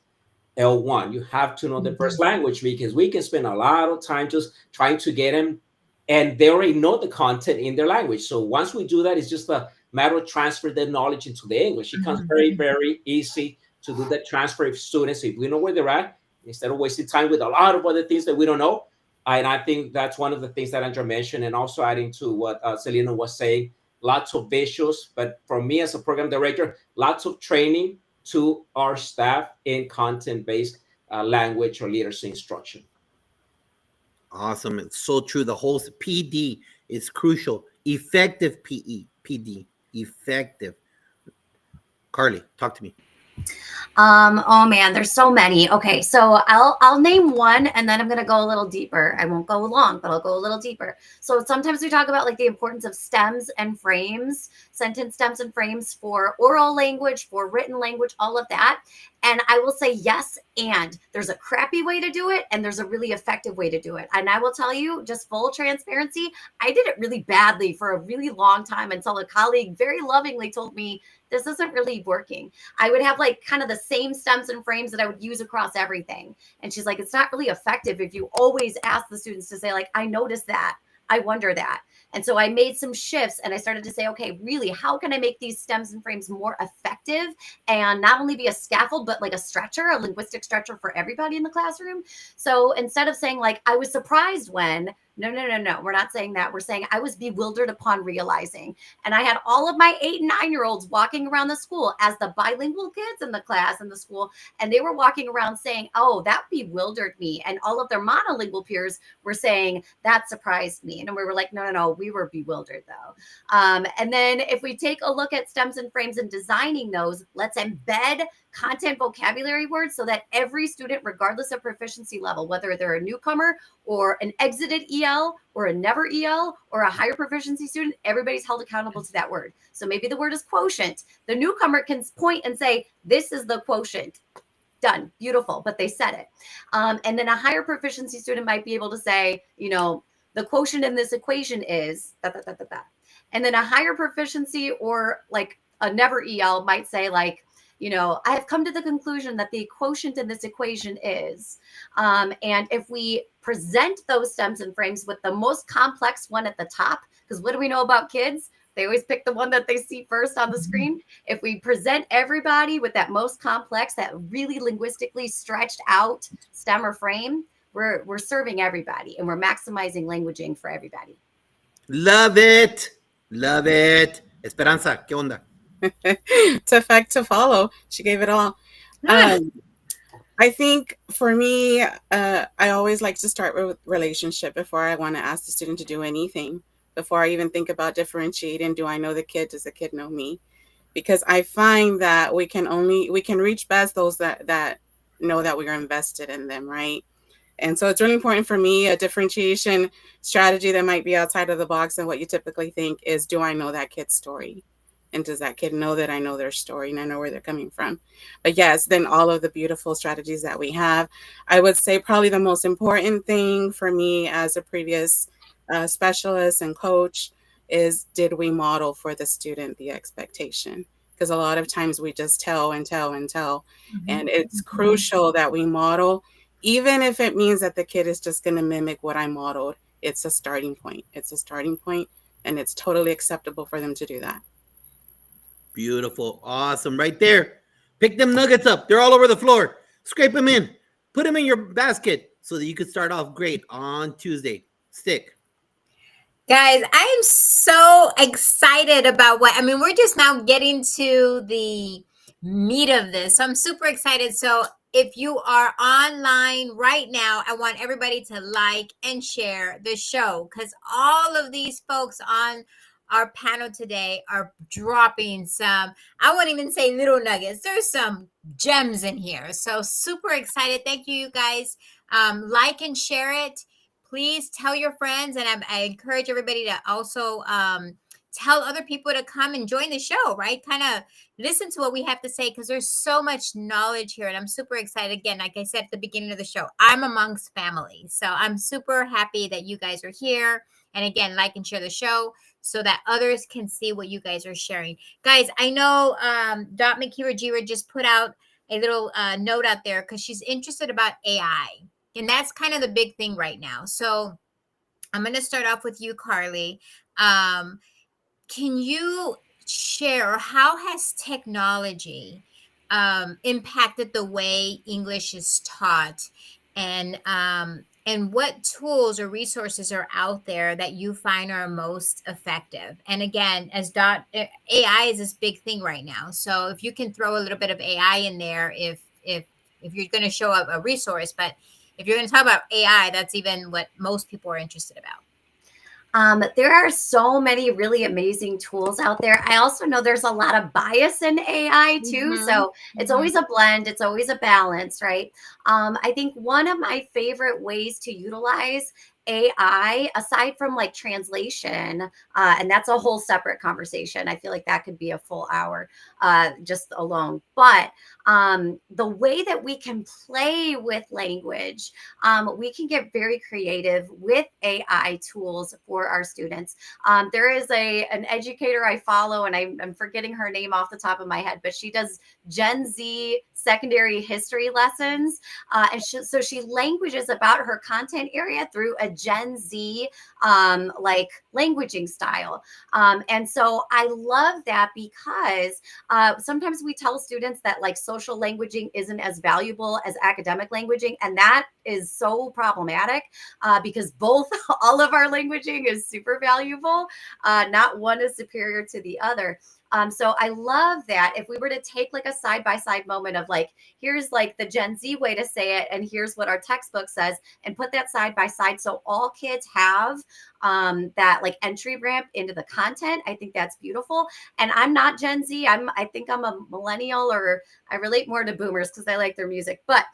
L1. You have to know the first language, because we can spend a lot of time just trying to get them, and they already know the content in their language. So once we do that, it's just a matter of transfer the knowledge into the English. It becomes very, very easy to do that transfer of students. If we know where they're at, instead of wasting time with a lot of other things that we don't know. And I think that's one of the things that Andrea mentioned, and also adding to what Selena was saying, lots of visuals. But for me as a program director, lots of training to our staff in content-based language or literacy instruction. Awesome. It's so true. The whole PD is crucial. Effective PD, effective. Carly, talk to me. Oh man, there's so many. Okay, so I'll name one, and then I'm gonna go a little deeper. I won't go long, but I'll go a little deeper. So sometimes we talk about like the importance of stems and frames, sentence stems and frames for oral language, for written language, all of that. And I will say yes, and there's a crappy way to do it, and there's a really effective way to do it. And I will tell you, just full transparency, I did it really badly for a really long time until a colleague very lovingly told me this isn't really working. I would have like kind of the same stems and frames that I would use across everything. And she's like, it's not really effective if you always ask the students to say like, I noticed that, I wonder that. And so I made some shifts and I started to say, okay, really, how can I make these stems and frames more effective and not only be a scaffold, but like a stretcher, a linguistic stretcher for everybody in the classroom? So instead of saying like, I was surprised when, no, we're not saying that. We're saying I was bewildered upon realizing. And I had all of my 8 and 9-year-olds walking around the school as the bilingual kids in the class in the school. And they were walking around saying, oh, that bewildered me. And all of their monolingual peers were saying, that surprised me. And we were like, no, we were bewildered though. And then if we take a look at stems and frames and designing those, let's embed content vocabulary words so that every student, regardless of proficiency level, whether they're a newcomer or an exited EL or a never EL or a higher proficiency student, everybody's held accountable to that word. So maybe the word is quotient. The newcomer can point and say, this is the quotient. Done. Beautiful. But they said it. And then a higher proficiency student might be able to say, you know, the quotient in this equation is da, da, da, da, da. And then a higher proficiency or like a never EL might say like, you know, I have come to the conclusion that the quotient in this equation is, and if we present those stems and frames with the most complex one at the top, because what do we know about kids? They always pick the one that they see first on the screen. If we present everybody with that most complex, that really linguistically stretched out stem or frame, we're serving everybody and we're maximizing languaging for everybody. Love it. Love it. Esperanza, ¿qué onda? It's a fact to follow. She gave it all. I think for me, I always like to start with relationship before I want to ask the student to do anything. Before I even think about differentiating, do I know the kid? Does the kid know me? Because I find that we can reach best those that know that we are invested in them, right? And so it's really important for me, a differentiation strategy that might be outside of the box and what you typically think is, do I know that kid's story? And does that kid know that I know their story and I know where they're coming from? But yes, then all of the beautiful strategies that we have, I would say probably the most important thing for me as a previous specialist and coach is, did we model for the student the expectation? Because a lot of times we just tell and tell and tell. Mm-hmm. And it's crucial that we model, even if it means that the kid is just going to mimic what I modeled. It's a starting point. It's a starting point, and it's totally acceptable for them to do that. Beautiful. Awesome. Right there. Pick them nuggets up. They're all over the floor. Scrape them in. Put them in your basket so that you can start off great on Tuesday. Stick. Guys, I am so excited about we're just now getting to the meat of this. So I'm super excited. So if you are online right now, I want everybody to like and share the show, because all of these folks on our panel today are dropping some, I won't even say little nuggets. There's some gems in here. So super excited. Thank you, guys. Like and share it. Please tell your friends. And I encourage everybody to also tell other people to come and join the show, right? Kind of listen to what we have to say, because there's so much knowledge here. And I'm super excited. Again, like I said at the beginning of the show, I'm amongst family. So I'm super happy that you guys are here. And again, like and share the show so that others can see what you guys are sharing. Guys, I know Dot Makira just put out a little note out there because she's interested about AI. And that's kind of the big thing right now. So I'm going to start off with you, Carly. Can you share, how has technology impacted the way English is taught? And what tools or resources are out there that you find are most effective? And again, as Dot, AI is this big thing right now. So if you can throw a little bit of AI in there, if you're going to show up a resource, but if you're going to talk about AI, that's even what most people are interested about. There are so many really amazing tools out there. I also know there's a lot of bias in AI too. Mm-hmm. So it's always a blend. It's always a balance, right? I think one of my favorite ways to utilize AI, aside from like translation, and that's a whole separate conversation. I feel like that could be a full hour just alone. But the way that we can play with language, we can get very creative with AI tools for our students. There is an educator I follow, and I'm forgetting her name off the top of my head, but she does Gen Z secondary history lessons. So she languages about her content area through a Gen Z like languaging style. And so I love that because sometimes we tell students that like social languaging isn't as valuable as academic languaging. And that is so problematic because both, all of our languaging is super valuable. Not one is superior to the other. So I love that if we were to take like a side-by-side moment of like, here's like the Gen Z way to say it, and here's what our textbook says, and put that side by side so all kids have that like entry ramp into the content. I think that's beautiful. And I'm not Gen Z. I think I'm a millennial, or I relate more to boomers because I like their music. But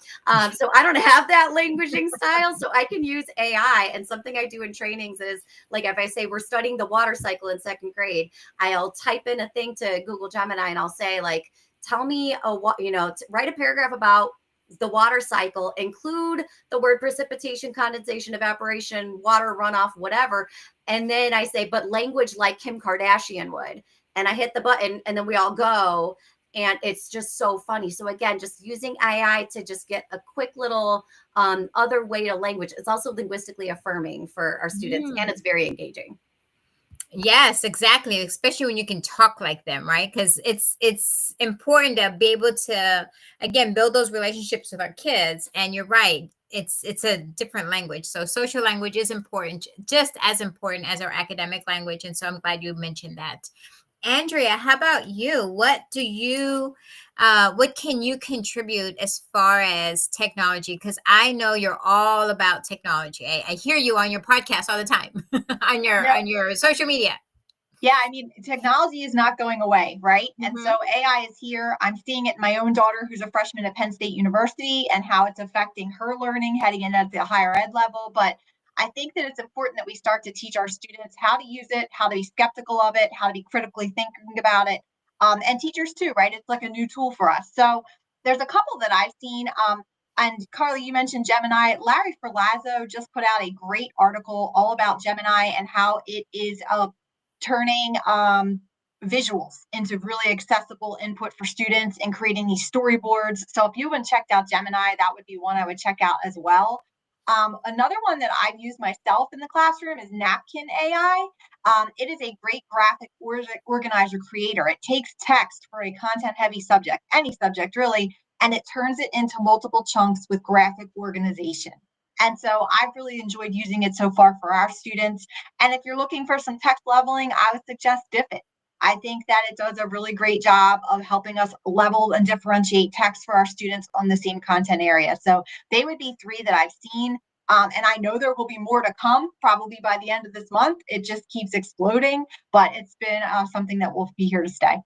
so I don't have that languaging style. So I can use AI. And something I do in trainings is like, if I say we're studying the water cycle in second grade, I'll type in a thing to Google Gemini and I'll say like, tell me write a paragraph about the water cycle, include the word precipitation, condensation, evaporation, water runoff, whatever. And then I say, but language like Kim Kardashian would. And I hit the button and then we all go. And it's just so funny. So again, just using AI to just get a quick little other way to language. It's also linguistically affirming for our students, and it's very engaging. Yes, exactly. Especially when you can talk like them, right? Because it's important to be able to, again, build those relationships with our kids. And you're right, it's a different language. So social language is important, just as important as our academic language. And so I'm glad you mentioned that. Andrea, how about you? What can you contribute as far as technology? Because I know you're all about technology. I hear you on your podcast all the time, on your social media. Yeah, I mean, technology is not going away, right? Mm-hmm. And so AI is here. I'm seeing it in my own daughter, who's a freshman at Penn State University, and how it's affecting her learning heading in at the higher ed level. But I think that it's important that we start to teach our students how to use it, how to be skeptical of it, how to be critically thinking about it, and teachers too, right? It's like a new tool for us. So there's a couple that I've seen. And Carly, you mentioned Gemini. Larry Ferlazzo just put out a great article all about Gemini and how it is turning visuals into really accessible input for students and creating these storyboards. So if you haven't checked out Gemini, that would be one I would check out as well. Another one that I've used myself in the classroom is Napkin AI. It is a great graphic organizer creator. It takes text for a content-heavy subject, any subject really, and it turns it into multiple chunks with graphic organization. And so I've really enjoyed using it so far for our students. And if you're looking for some text leveling, I would suggest Diffit. I think that it does a really great job of helping us level and differentiate text for our students on the same content area. So they would be three that I've seen. And I know there will be more to come probably by the end of this month. It just keeps exploding, but it's been something that will be here to stay.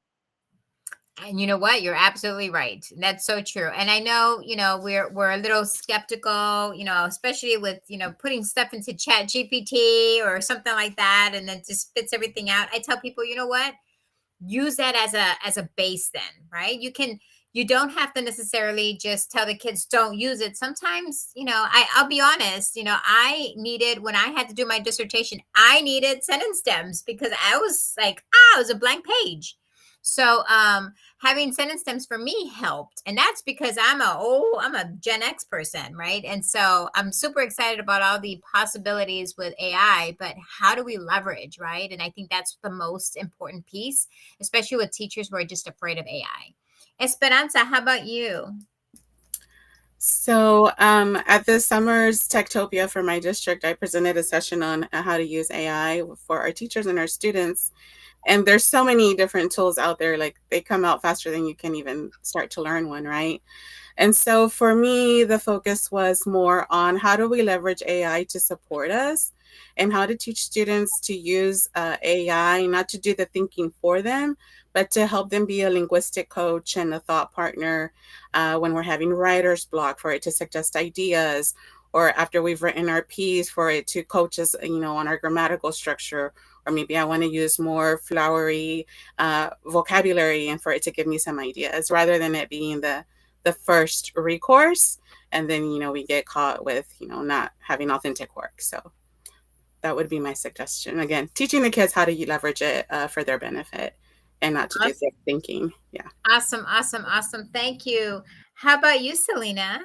And you know what? You're absolutely right. That's so true. And I know, we're a little skeptical, especially with, putting stuff into Chat GPT or something like that, and then just spits everything out. I tell people, you know what? Use that as a base then, right? You don't have to necessarily just tell the kids don't use it. Sometimes, I'll be honest, I needed, when I had to do my dissertation, I needed sentence stems because I was like, it was a blank page. So having sentence stems for me helped. And that's because I'm a Gen X person, right? And so I'm super excited about all the possibilities with AI, but how do we leverage, right? And I think that's the most important piece, especially with teachers who are just afraid of AI. Esperanza, how about you? So at this summer's Techtopia for my district, I presented a session on how to use AI for our teachers and our students. And there's so many different tools out there, like they come out faster than you can even start to learn one, right? And so for me, the focus was more on how do we leverage AI to support us and how to teach students to use AI, not to do the thinking for them, but to help them be a linguistic coach and a thought partner when we're having writer's block, for it to suggest ideas, or after we've written our piece, for it to coach us, on our grammatical structure, or maybe I want to use more flowery vocabulary, and for it to give me some ideas, rather than it being the first recourse, and then we get caught with not having authentic work. So that would be my suggestion. Again, teaching the kids how to leverage it for their benefit, and not to do their thinking. Yeah. Awesome. Thank you. How about you, Selena?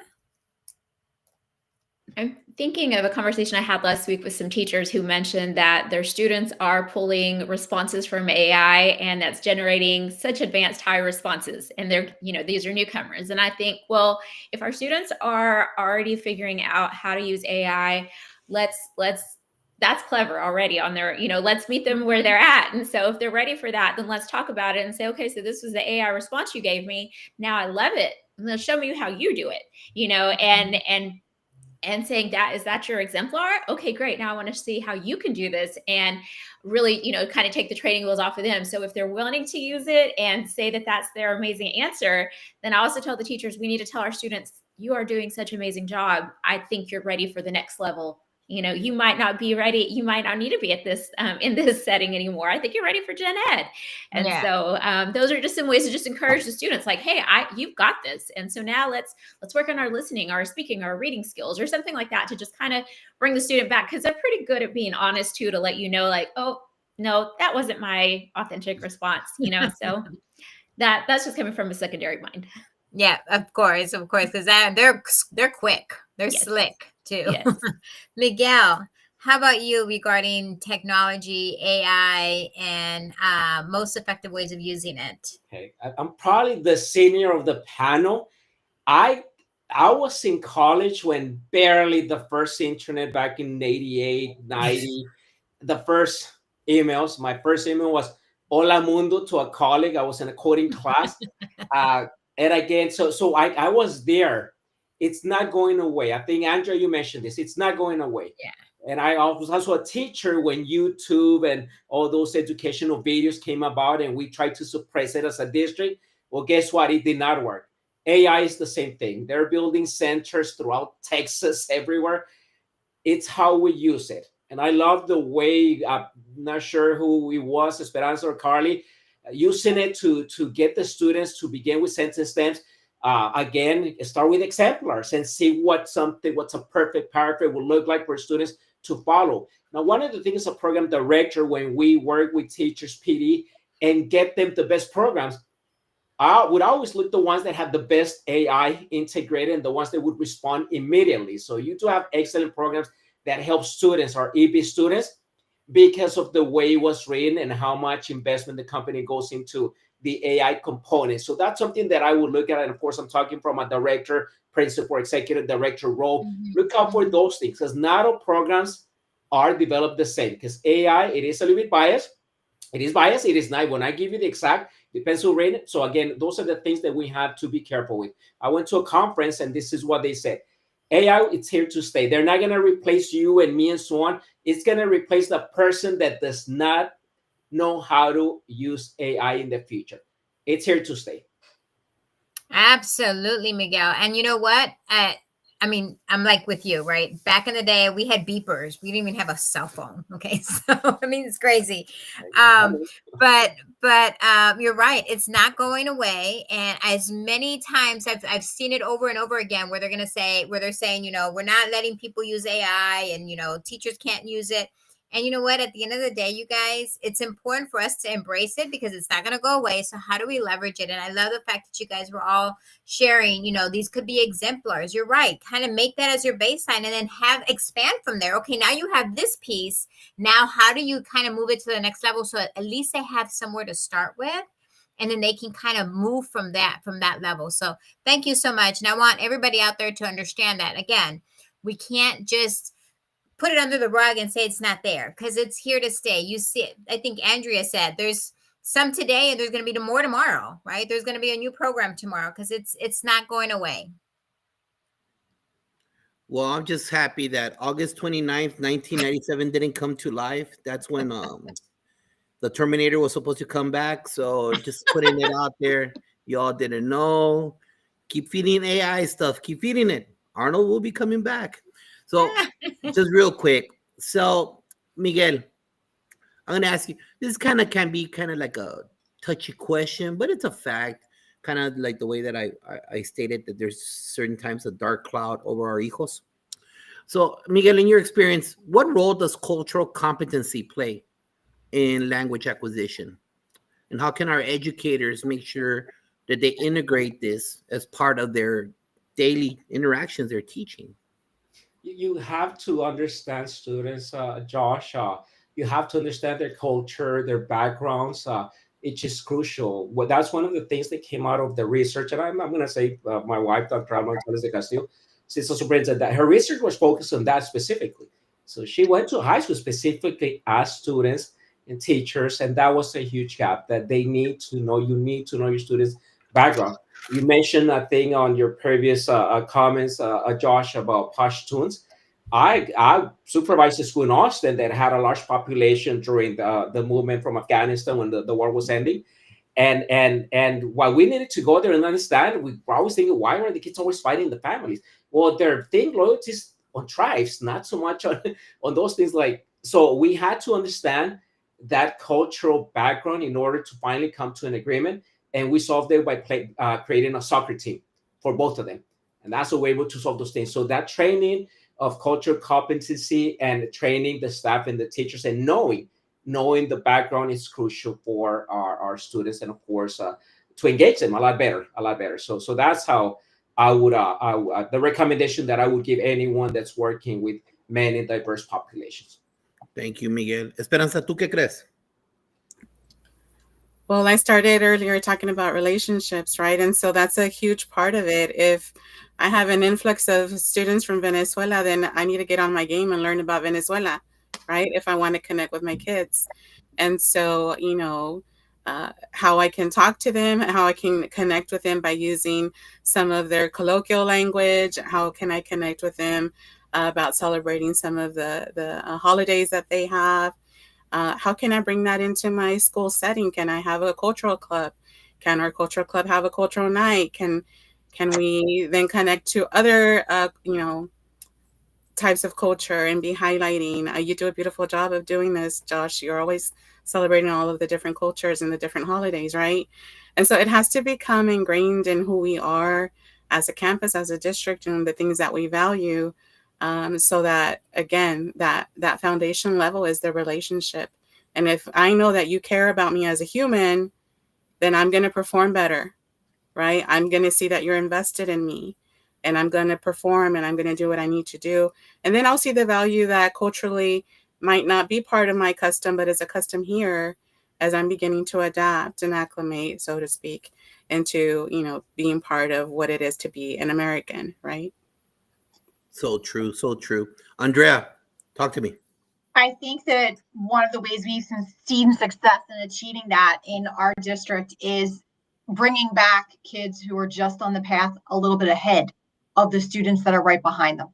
I'm thinking of a conversation I had last week with some teachers who mentioned that their students are pulling responses from AI, and that's generating such advanced high responses. And they're, these are newcomers. And I think, well, if our students are already figuring out how to use AI, that's clever already on their, let's meet them where they're at. And so if they're ready for that, then let's talk about it and say, okay, so this was the AI response you gave me. Now I love it. Now show me how you do it, and saying is that your exemplar? Okay, great. Now I want to see how you can do this, and really, kind of take the training wheels off of them. So if they're willing to use it and say that that's their amazing answer, then I also tell the teachers, we need to tell our students, you are doing such an amazing job. I think you're ready for the next level. You might not be ready. You might not need to be at this in this setting anymore. I think you're ready for Gen Ed. And so those are just some ways to just encourage the students, like, hey, you've got this. And so now let's work on our listening, our speaking, our reading skills, or something like that, to just kind of bring the student back, because they're pretty good at being honest too, to let you know, like, oh no, that wasn't my authentic response. So that's just coming from a secondary mind. Yeah, of course, because they're quick, they're slick too. Yes. Miguel, how about you regarding technology, AI, and most effective ways of using it? Okay, I'm probably the senior of the panel. I was in college when barely the first internet back in 88, 90, the first emails. My first email was Hola Mundo to a colleague. I was in a coding class. And again, so I was there. It's not going away. I think, Andrea, you mentioned this. It's not going away. Yeah. And I was also a teacher when YouTube and all those educational videos came about, and we tried to suppress it as a district. Well, guess what? It did not work. AI is the same thing. They're building centers throughout Texas, everywhere. It's how we use it. And I love the way, I'm not sure who it was, Esperanza or Carly, using it to get the students to begin with sentence stems. Again, start with exemplars and see what's a perfect paraphrase will look like for students to follow. Now, one of the things as a program director, when we work with teachers, PD, and get them the best programs, I would always look the ones that have the best AI integrated and the ones that would respond immediately. So you do have excellent programs that help students or EB students, because of the way it was written and how much investment the company goes into the AI component. So that's something that I would look at. And of course, I'm talking from a director, principal, executive director role. Look out for those things, because not all programs are developed the same, because AI, it is a little bit biased. It is biased. It is not. When I give you the exact, depends who read it. So again, those are the things that we have to be careful with. I went to a conference and this is what they said. AI, it's here to stay. They're not going to replace you and me and so on. It's going to replace the person that does not know how to use AI in the future. It's here to stay. Absolutely, Miguel. And you know what? I mean, I'm like with you, right? Back in the day, we had beepers. We didn't even have a cell phone. Okay. So, I mean, it's crazy. But you're right. It's not going away. And as many times I've seen it over and over again, where they're saying, we're not letting people use AI, and, teachers can't use it. And you know what? At the end of the day, you guys, it's important for us to embrace it, because it's not going to go away. So how do we leverage it? And I love the fact that you guys were all sharing, these could be exemplars. You're right. Kind of make that as your baseline, and then expand from there. Okay, now you have this piece. Now, how do you kind of move it to the next level? So at least they have somewhere to start with, and then they can kind of move from that level. So thank you so much. And I want everybody out there to understand that, again, we can't just put it under the rug and say it's not there, because it's here to stay. You see it. I think Andrea said there's some today and there's going to be more tomorrow, right? There's going to be a new program tomorrow, because it's not going away. Well, I'm just happy that August 29th, 1997 didn't come to life. That's when the Terminator was supposed to come back. So just putting it out there. Y'all didn't know. Keep feeding AI stuff. Keep feeding it. Arnold will be coming back. So, just real quick. So, Miguel, I'm gonna ask you. This kind of can be kind of like a touchy question, but it's a fact. Kind of like the way that I stated that there's certain times a dark cloud over our hijos. So, Miguel, in your experience, what role does cultural competency play in language acquisition? And how can our educators make sure that they integrate this as part of their daily interactions they're teaching? You have to understand students, Josh. You have to understand their culture, their backgrounds. It's just crucial. Well, that's one of the things that came out of the research. And I'm going to say my wife, Dr. Alma Gonzalez de Castillo, she's also brings that her research was focused on that specifically. So she went to high school specifically as students and teachers, and that was a huge gap that they need to know. You need to know your students' background. You mentioned a thing on your previous comments, Josh, about Pashtuns. I supervised a school in Austin that had a large population during the movement from Afghanistan when the war was ending. And while we needed to go there and understand, we were always thinking, why are the kids always fighting the families? Well, their thing loyalties on tribes, not so much on those things. Like, so we had to understand that cultural background in order to finally come to an agreement. And we solved it by creating a soccer team for both of them. And that's how we're able to solve those things. So that training of cultural competency and training the staff and the teachers and knowing the background is crucial for our students, and of course to engage them a lot better. So that's how I would the recommendation that I would give anyone that's working with many diverse populations. Thank you, Miguel. Esperanza, ¿tú qué crees? Well, I started earlier talking about relationships, right? And so that's a huge part of it. If I have an influx of students from Venezuela, then I need to get on my game and learn about Venezuela, right? If I want to connect with my kids. And so, how I can talk to them, how I can connect with them by using some of their colloquial language. How can I connect with them about celebrating some of the holidays that they have? How can I bring that into my school setting? Can I have a cultural club? Can our cultural club have a cultural night? Can we then connect to other, types of culture and be highlighting? You do a beautiful job of doing this, Josh. You're always celebrating all of the different cultures and the different holidays, right? And so it has to become ingrained in who we are as a campus, as a district, and the things that we value. So that, again, that foundation level is the relationship. And if I know that you care about me as a human, then I'm going to perform better, right? I'm going to see that you're invested in me, and I'm going to perform, and I'm going to do what I need to do. And then I'll see the value that culturally might not be part of my custom, but is a custom here as I'm beginning to adapt and acclimate, so to speak, into, being part of what it is to be an American, right? So true, so true. Andrea, talk to me. I think that one of the ways we've seen success in achieving that in our district is bringing back kids who are just on the path a little bit ahead of the students that are right behind them,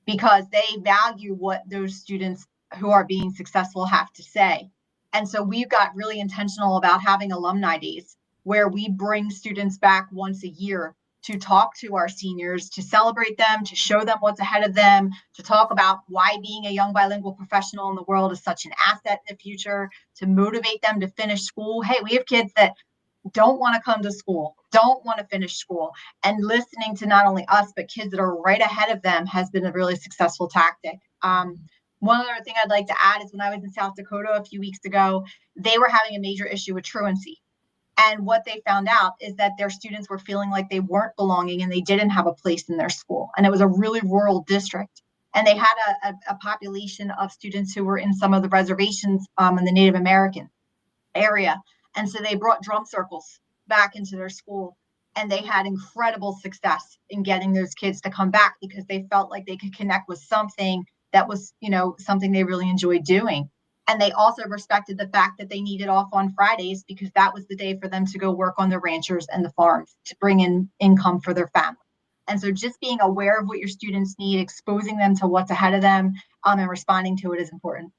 because they value what those students who are being successful have to say. And so we've got really intentional about having alumni days where we bring students back once a year to talk to our seniors, to celebrate them, to show them what's ahead of them, to talk about why being a young bilingual professional in the world is such an asset in the future, to motivate them to finish school. Hey, we have kids that don't want to come to school, don't want to finish school, and listening to not only us, but kids that are right ahead of them has been a really successful tactic. One other thing I'd like to add is when I was in South Dakota a few weeks ago, they were having a major issue with truancy. And what they found out is that their students were feeling like they weren't belonging and they didn't have a place in their school. And it was a really rural district. And they had a population of students who were in some of the reservations in the Native American area. And so they brought drum circles back into their school. And they had incredible success in getting those kids to come back because they felt like they could connect with something that was, something they really enjoyed doing. And they also respected the fact that they needed off on Fridays because that was the day for them to go work on the ranchers and the farms to bring in income for their family. And so just being aware of what your students need, exposing them to what's ahead of them, and responding to it is important.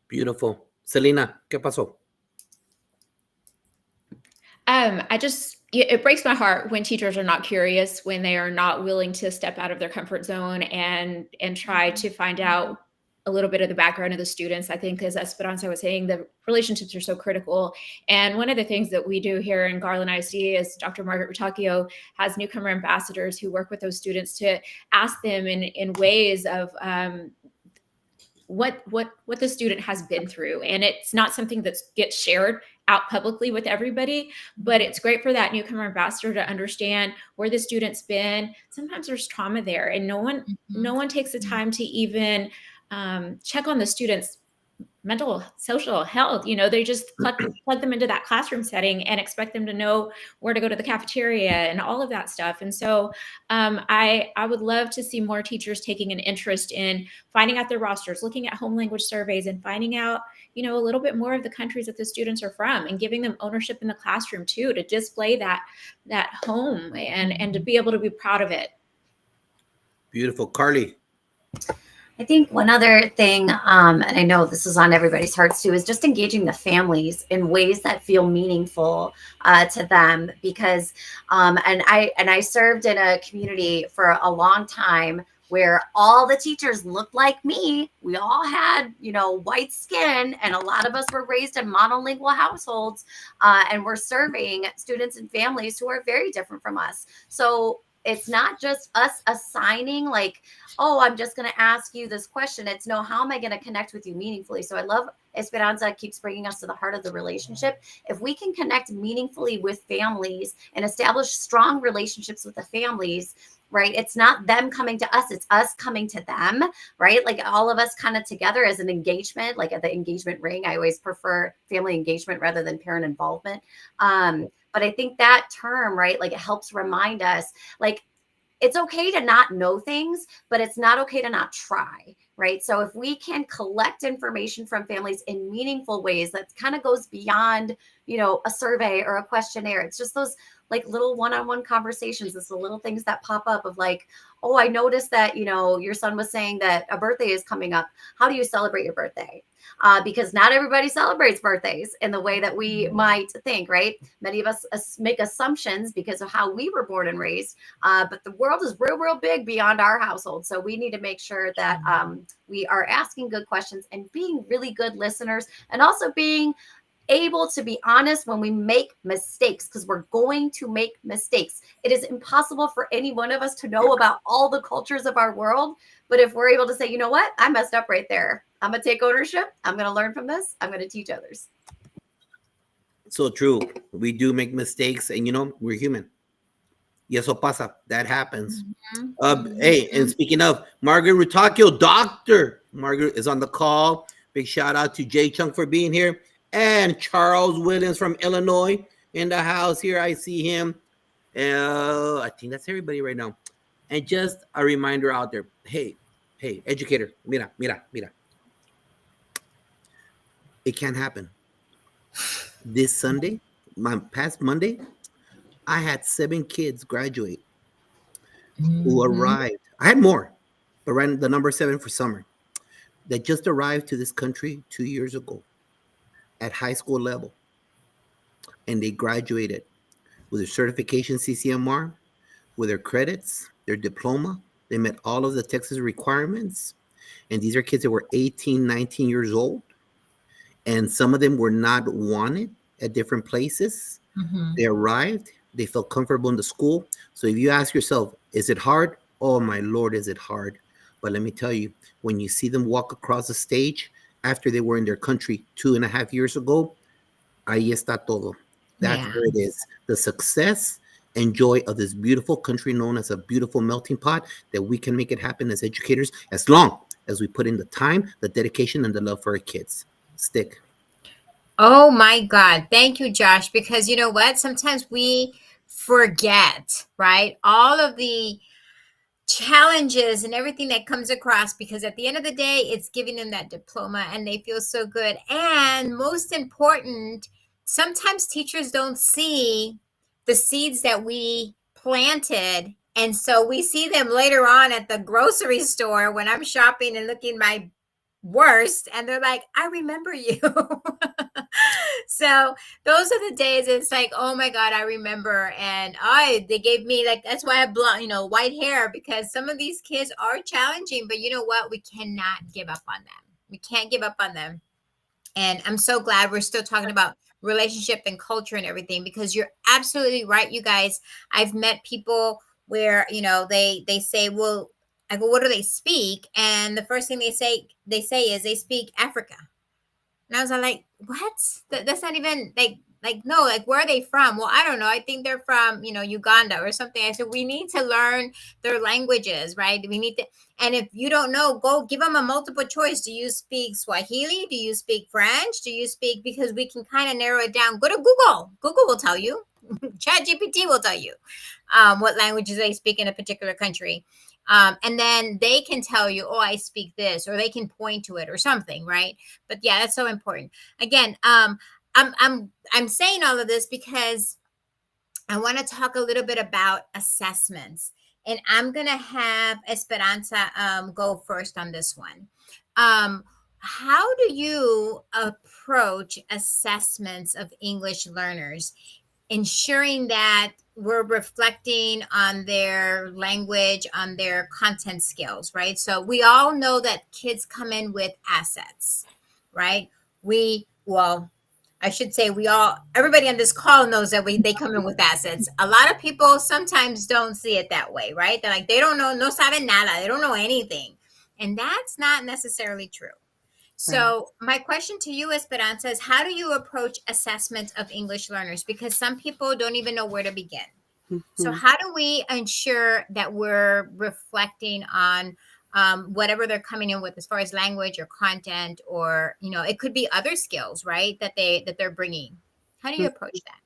Beautiful. Selena, ¿qué pasó? It breaks my heart when teachers are not curious, when they are not willing to step out of their comfort zone and try to find out a little bit of the background of the students. I think, as Esperanza was saying, the relationships are so critical. And one of the things that we do here in Garland ISD is Dr. Margaret Rutacchio has newcomer ambassadors who work with those students to ask them in ways of what the student has been through. And it's not something that gets shared out publicly with everybody, but it's great for that newcomer ambassador to understand where the student's been. Sometimes there's trauma there, and no one takes the time to even check on the student's mental social health. They just plug them into that classroom setting and expect them to know where to go to the cafeteria and all of that stuff. And so I would love to see more teachers taking an interest in finding out their rosters, looking at home language surveys, and finding out a little bit more of the countries that the students are from, and giving them ownership in the classroom too, to display that home and to be able to be proud of it. Beautiful. Carly. I think one other thing, and I know this is on everybody's hearts too, is just engaging the families in ways that feel meaningful to them. Because, and I served in a community for a long time where all the teachers looked like me. We all had, white skin, and a lot of us were raised in monolingual households, and we're serving students and families who are very different from us. So it's not just us assigning like, oh, I'm just going to ask you this question. It's no, how am I going to connect with you meaningfully? So I love Esperanza keeps bringing us to the heart of the relationship. If we can connect meaningfully with families and establish strong relationships with the families, right? It's not them coming to us, it's us coming to them, right? Like all of us kind of together as an engagement, like at the engagement ring. I always prefer family engagement rather than parent involvement. But I think that term, right? Like it helps remind us, like, it's okay to not know things, but it's not okay to not try, right? So if we can collect information from families in meaningful ways, that kind of goes beyond, a survey or a questionnaire. It's just those like little one-on-one conversations. It's the little things that pop up of like, oh, I noticed that, your son was saying that a birthday is coming up. How do you celebrate your birthday? Because not everybody celebrates birthdays in the way that we might think, right? Many of us make assumptions because of how we were born and raised, but the world is real, real big beyond our household. So we need to make sure that we are asking good questions and being really good listeners, and also being able to be honest when we make mistakes, because we're going to make mistakes. It is impossible for any one of us to know about all the cultures of our world. But if we're able to say, you know what, I messed up right there, I'm going to take ownership. I'm going to learn from this. I'm going to teach others. So true. We do make mistakes, and we're human. Y eso pasa. That happens. Hey, and speaking of, Margaret Rutacchio, Dr. Margaret is on the call. Big shout out to Jay Chung for being here. And Charles Williams from Illinois in the house here. I see him. I think that's everybody right now. And just a reminder out there. Hey, educator. Mira. It can't happen. This Sunday, my past Monday, I had 7 kids graduate who arrived. I had more, but ran the number 7 for summer, that just arrived to this country 2 years ago at high school level. And they graduated with their certification CCMR, with their credits, their diploma. They met all of the Texas requirements. And these are kids that were 18, 19 years old. And some of them were not wanted at different places. They arrived. They felt comfortable in the school. So if you ask yourself, is it hard? Oh, my Lord, is it hard? But let me tell you, when you see them walk across the stage after they were in their country 2.5 years ago, ahí está todo. That's where it is. The success and joy of this beautiful country known as a beautiful melting pot, that we can make it happen as educators as long as we put in the time, the dedication, and the love for our kids. Stick. Oh my God. Thank you, Josh. Because you know what? Sometimes we forget, right? All of the challenges and everything that comes across, because at the end of the day, it's giving them that diploma and they feel so good. And most important, sometimes teachers don't see the seeds that we planted. And so we see them later on at the grocery store when I'm shopping and looking my worst, and they're like, I remember you. So those are the days it's like, oh my God, I remember. And they gave me like, that's why I have blonde, white hair, because some of these kids are challenging, but you know what? We cannot give up on them. We can't give up on them. And I'm so glad we're still talking about relationship and culture and everything, because you're absolutely right, you guys. I've met people where, they say, well, I go, what do they speak? And the first thing they say is they speak Africa. And I was like, what? That's not even no, like, where are they from? Well, I don't know. I think they're from, Uganda or something. I said, we need to learn their languages, right? We need to, and if you don't know, go give them a multiple choice. Do you speak Swahili? Do you speak French? Do you speak, because we can kind of narrow it down. Go to Google. Google will tell you. ChatGPT will tell you what languages they speak in a particular country. And then they can tell you, oh, I speak this, or they can point to it or something, right? But yeah, that's so important. Again, I'm saying all of this because I want to talk a little bit about assessments, and I'm gonna have Esperanza go first on this one. How do you approach assessments of English learners, ensuring that we're reflecting on their language, on their content skills, right? So we all know that kids come in with assets, right? I should say everybody on this call knows that they come in with assets. A lot of people sometimes don't see it that way, right? They're like, they don't know, no saben nada, they don't know anything. And that's not necessarily true. So my question to you, Esperanza, is how do you approach assessment of English learners? Because some people don't even know where to begin. So how do we ensure that we're reflecting on whatever they're coming in with as far as language or content, or, it could be other skills, right, that they're bringing? How do you approach that?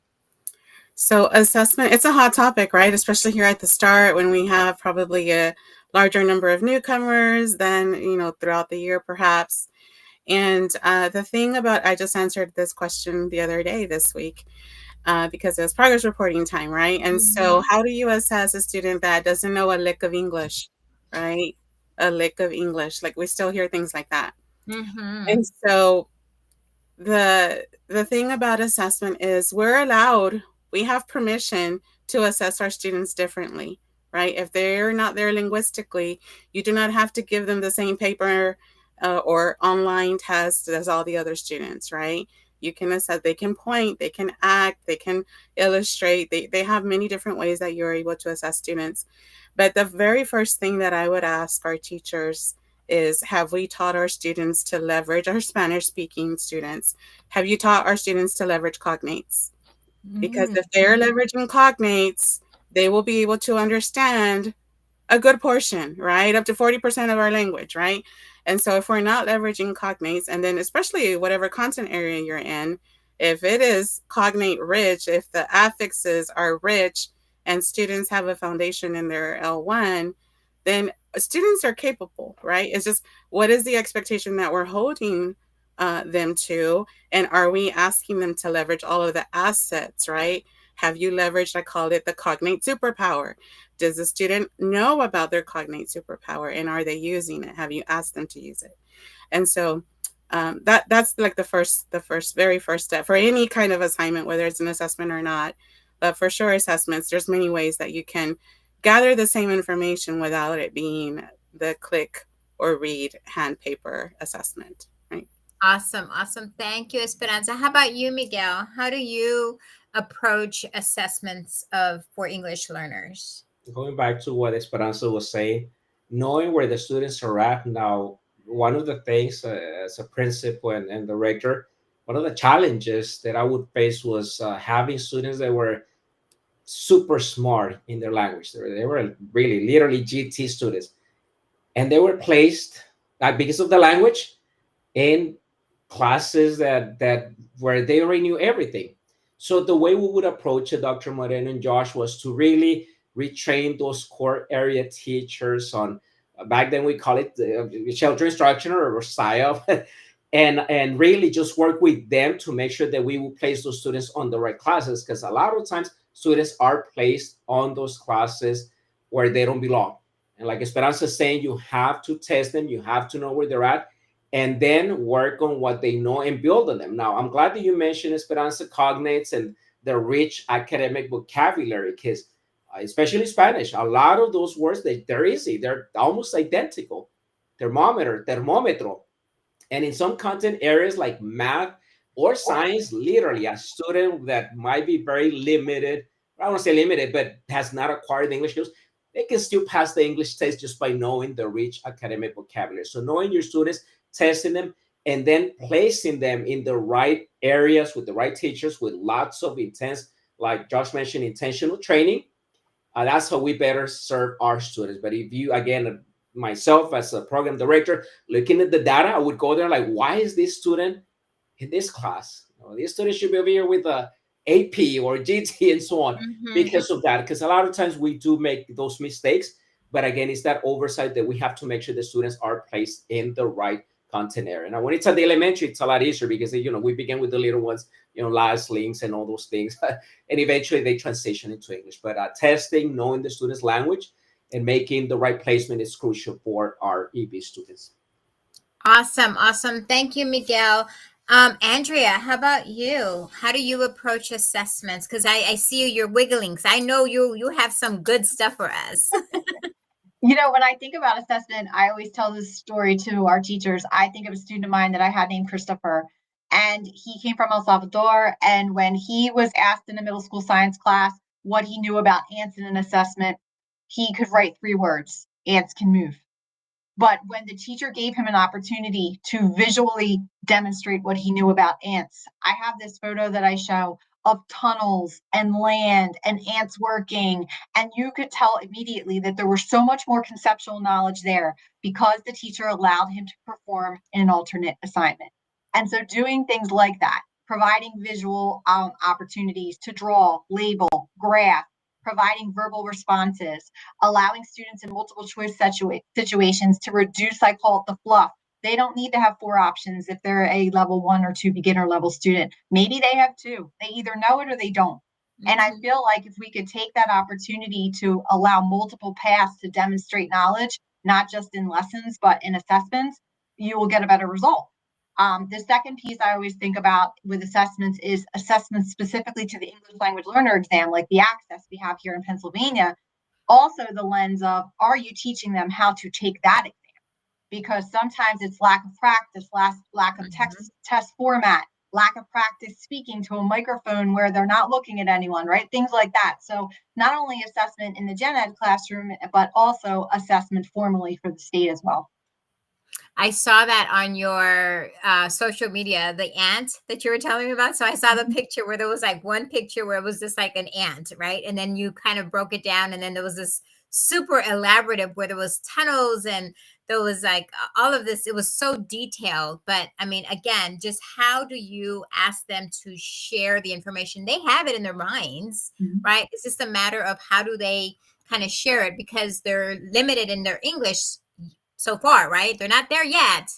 So assessment, it's a hot topic, right? Especially here at the start when we have probably a larger number of newcomers than, throughout the year, perhaps. And the thing about, I just answered this question the other day this week because it was progress reporting time, right? And so how do you assess a student that doesn't know a lick of English, right? A lick of English, like we still hear things like that. And so the thing about assessment is we have permission to assess our students differently, right? If they're not there linguistically, you do not have to give them the same paper or online test as all the other students, right? You can assess, they can point, they can act, they can illustrate. They have many different ways that you're able to assess students. But the very first thing that I would ask our teachers is, have we taught our students to leverage our Spanish-speaking students? Have you taught our students to leverage cognates? Because if they're leveraging cognates, they will be able to understand a good portion, right? Up to 40% of our language, right? And so if we're not leveraging cognates, and then especially whatever content area you're in, if it is cognate rich, if the affixes are rich and students have a foundation in their L1, then students are capable, right? It's just, what is the expectation that we're holding them to? And are we asking them to leverage all of the assets, right? Have you leveraged, I called it the cognate superpower. Does the student know about their cognate superpower, and are they using it? Have you asked them to use it? And so that's like the very first step for any kind of assignment, whether it's an assessment or not. But for sure, assessments, there's many ways that you can gather the same information without it being the click or read hand paper assessment, right? Awesome. Thank you, Esperanza. How about you, Miguel? How do you approach assessments for English learners? Going back to what Esperanza was saying, knowing where the students are at now, one of the things as a principal and director, one of the challenges that I would face was having students that were super smart in their language. They were really, literally GT students. And they were placed, because of the language, in classes that where they already knew everything. So the way we would approach it, Dr. Moreno and Josh, was to really retrain those core area teachers on, back then we call it shelter instruction or SIOP, and really just work with them to make sure that we will place those students on the right classes, because a lot of times students are placed on those classes where they don't belong. And like Esperanza is saying, you have to test them, you have to know where they're at, and then work on what they know and build on them. Now, I'm glad that you mentioned Esperanza cognates and the rich academic vocabulary, because especially Spanish, a lot of those words, they're easy. They're almost identical. Thermometer, thermometro. And in some content areas like math or science, literally a student that might be very limited, I don't want to say limited, but has not acquired the English skills, they can still pass the English test just by knowing the rich academic vocabulary. So knowing your students, testing them, and then placing them in the right areas with the right teachers with lots of intense, like Josh mentioned, intentional training. That's how we better serve our students. But if you, again, myself as a program director, looking at the data, I would go there like, why is this student in this class? This student should be over here with a AP or GT and so on, because of that. Because a lot of times we do make those mistakes. But again, it's that oversight that we have to make sure the students are placed in the right content area. Now, when it's at the elementary, it's a lot easier because, we begin with the little ones, last links and all those things. And eventually they transition into English. But testing, knowing the student's language, and making the right placement is crucial for our EB students. Awesome. Thank you, Miguel. Andrea, how about you? How do you approach assessments? Because I see you're wiggling. Because I know you have some good stuff for us. When I think about assessment, I always tell this story to our teachers. I think of a student of mine that I had named Christopher, and he came from El Salvador. And when he was asked in a middle school science class what he knew about ants in an assessment, he could write 3 words: ants can move. But when the teacher gave him an opportunity to visually demonstrate what he knew about ants, I have this photo that I show of tunnels and land and ants working. And you could tell immediately that there was so much more conceptual knowledge there because the teacher allowed him to perform in an alternate assignment. And so doing things like that, providing visual opportunities to draw, label, graph, providing verbal responses, allowing students in multiple choice situations to reduce, I call it the fluff. They don't need to have 4 options if they're a level 1 or 2 beginner level student. Maybe they have 2. They either know it or they don't. And I feel like if we could take that opportunity to allow multiple paths to demonstrate knowledge, not just in lessons, but in assessments, you will get a better result. The second piece I always think about with assessments is assessments specifically to the English language learner exam, like the access we have here in Pennsylvania. Also the lens of, are you teaching them how to take that exam? Because sometimes it's lack of practice, lack of test format, lack of practice speaking to a microphone where they're not looking at anyone, right? Things like that. So not only assessment in the gen ed classroom, but also assessment formally for the state as well. I saw that on your social media, the ant that you were telling me about. So I saw the picture where there was like one picture where it was just like an ant, right? And then you kind of broke it down. And then there was this super elaborative where there was tunnels and there was like all of this. It was so detailed. But I mean, again, just how do you ask them to share the information? They have it in their minds, right? It's just a matter of how do they kind of share it, because they're limited in their English so far, right? They're not there yet,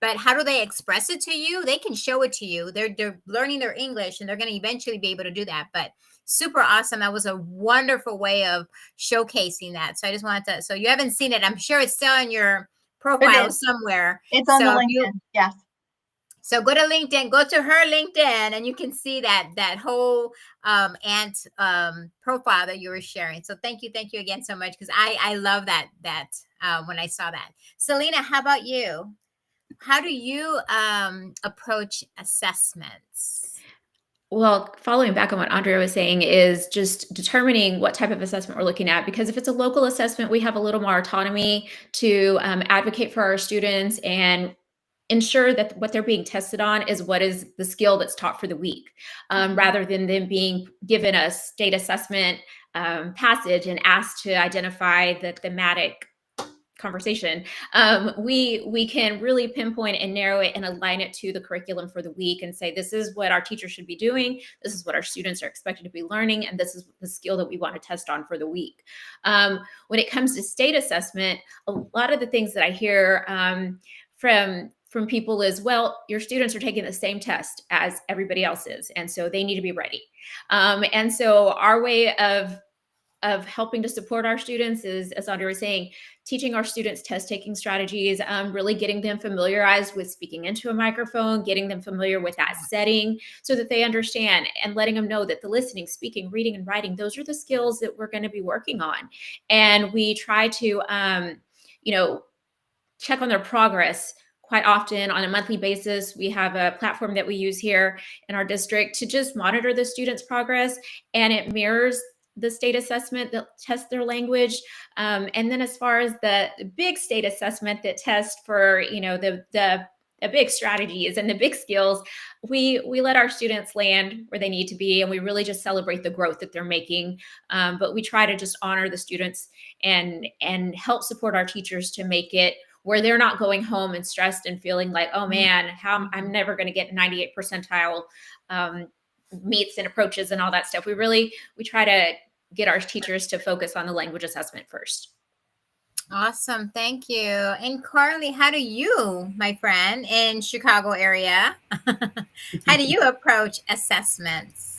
but how do they express it to you? They can show it to you. They're learning their English and they're going to eventually be able to do that. But super awesome. That was a wonderful way of showcasing that. So I just wanted to, so you haven't seen it. I'm sure it's still in your profile somewhere. It's on the LinkedIn. Yes. So go to LinkedIn, go to her LinkedIn, and you can see that whole ant profile that you were sharing. So thank you again so much, because I love that when I saw that. Selena, how about you? How do you approach assessments? Well, following back on what Andrea was saying is just determining what type of assessment we're looking at, because if it's a local assessment, we have a little more autonomy to advocate for our students and ensure that what they're being tested on is what is the skill that's taught for the week, rather than them being given a state assessment passage and asked to identify the thematic conversation. We can really pinpoint and narrow it and align it to the curriculum for the week and say, this is what our teachers should be doing. This is what our students are expected to be learning. And this is the skill that we want to test on for the week. When it comes to state assessment, a lot of the things that I hear from people is, well, your students are taking the same test as everybody else is, and so they need to be ready. And so our way of of helping to support our students is, as Andrea was saying, teaching our students test-taking strategies, really getting them familiarized with speaking into a microphone, getting them familiar with that setting so that they understand, and letting them know that the listening, speaking, reading, and writing, those are the skills that we're going to be working on. And we try to, check on their progress quite often on a monthly basis. We have a platform that we use here in our district to just monitor the students' progress, and it mirrors the state assessment that tests their language. And then as far as the big state assessment that tests for, the big strategies and the big skills, we let our students land where they need to be, and we really just celebrate the growth that they're making. But we try to just honor the students and help support our teachers to make it where they're not going home and stressed and feeling like, oh man, how I'm never going to get 98 percentile meets and approaches and all that stuff. We try to get our teachers to focus on the language assessment first. Awesome. Thank you. And Carly, how do you, my friend in Chicago area, how do you approach assessments?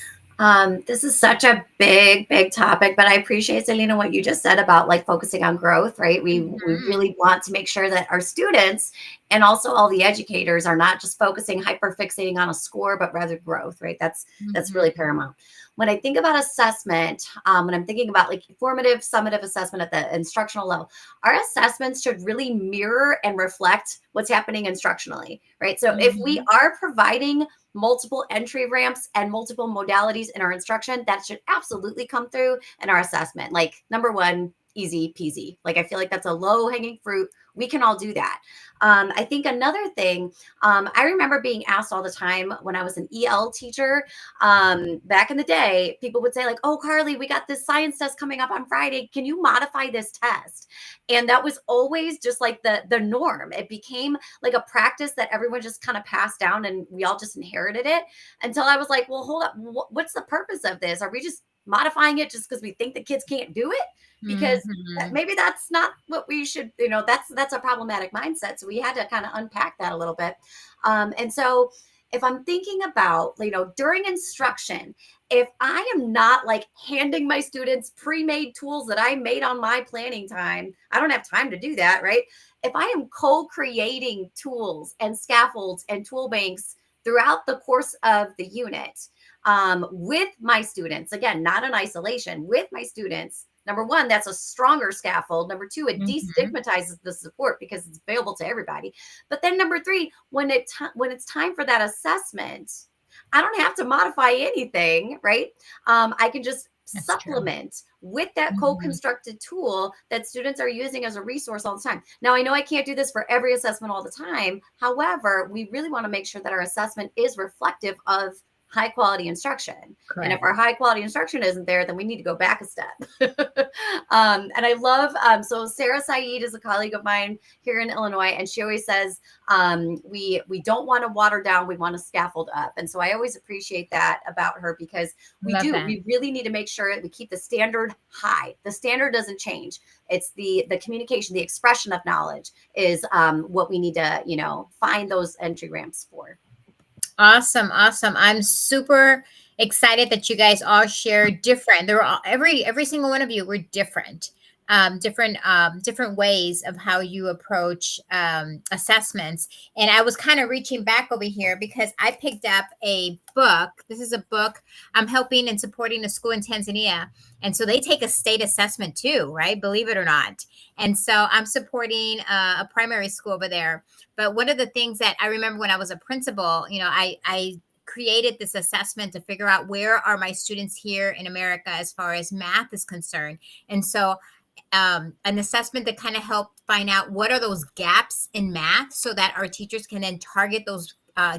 This is such a big topic, but I appreciate, Selena, what you just said about like focusing on growth, right? We really want to make sure that our students and also all the educators are not just focusing, hyperfixating on a score, but rather growth, right? That's really paramount. When I think about assessment, when I'm thinking about like formative, summative assessment at the instructional level, our assessments should really mirror and reflect what's happening instructionally, right? So if we are providing multiple entry ramps and multiple modalities in our instruction, that should absolutely come through in our assessment. Like number one, easy peasy. Like, I feel like that's a low hanging fruit. We can all do that. I think another thing, I remember being asked all the time when I was an EL teacher, back in the day, people would say like, oh, Carly, we got this science test coming up on Friday. Can you modify this test? And that was always just like the norm. It became like a practice that everyone just kind of passed down and we all just inherited it, until I was like, well, hold up. What's the purpose of this? Are we just modifying it just because we think the kids can't do it? Because maybe that's not what we should, that's a problematic mindset. So we had to kind of unpack that a little bit. And so if I'm thinking about, during instruction, if I am not like handing my students pre-made tools that I made on my planning time, I don't have time to do that, right? If I am co-creating tools and scaffolds and tool banks throughout the course of the unit, with my students, again, not in isolation, with my students, number one, that's a stronger scaffold. Number two, it destigmatizes the support because it's available to everybody. But then number three, when it's time for that assessment, I don't have to modify anything, right? I can just supplement with that co-constructed tool that students are using as a resource all the time. Now, I know I can't do this for every assessment all the time. However, we really want to make sure that our assessment is reflective of high quality instruction. Correct. And if our high quality instruction isn't there, then we need to go back a step. And I love, so Sarah Saeed is a colleague of mine here in Illinois, and she always says, we don't want to water down, we want to scaffold up. And so I always appreciate that about her, because we really need to make sure that we keep the standard high. The standard doesn't change. It's the communication, the expression of knowledge is what we need to, find those entry ramps for. Awesome. I'm super excited that you guys all share different. They're all, every single one of you were different. Different ways of how you approach assessments. And I was kind of reaching back over here because I picked up a book. This is a book I'm helping and supporting a school in Tanzania. And so they take a state assessment too, right? Believe it or not. And so I'm supporting a primary school over there. But one of the things that I remember when I was a principal, I created this assessment to figure out where are my students here in America as far as math is concerned. And so an assessment that kind of helped find out what are those gaps in math so that our teachers can then target those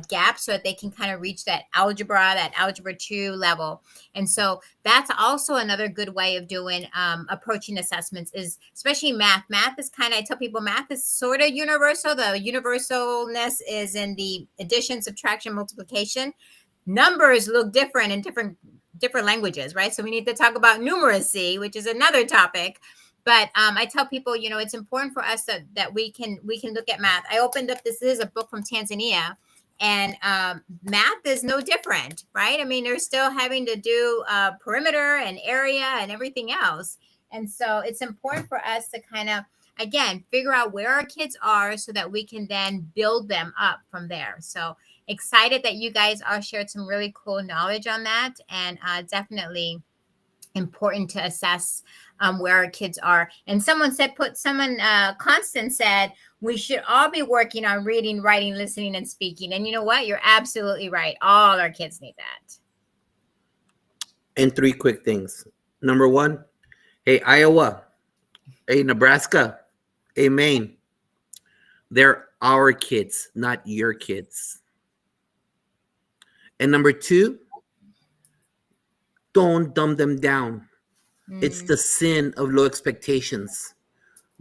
gaps so that they can kind of reach that algebra 2 level. And so that's also another good way of doing approaching assessments, is especially math. Math is kind of, I tell people math is sort of universal. The universalness is in the addition, subtraction, multiplication. Numbers look different in different languages, right? So we need to talk about numeracy, which is another topic. But I tell people, it's important for us that we can look at math. I opened up, this is a book from Tanzania, And math is no different, right? I mean, they're still having to do perimeter and area and everything else. And so it's important for us to kind of, again, figure out where our kids are so that we can then build them up from there. So excited that you guys all shared some really cool knowledge on that, and definitely important to assess where our kids are. And someone said, Constance said, we should all be working on reading, writing, listening, and speaking. And you know what? You're absolutely right. All our kids need that. And 3 quick things. Number 1, hey, Iowa, hey, Nebraska, hey, Maine. They're our kids, not your kids. And number 2, don't dumb them down. It's the sin of low expectations.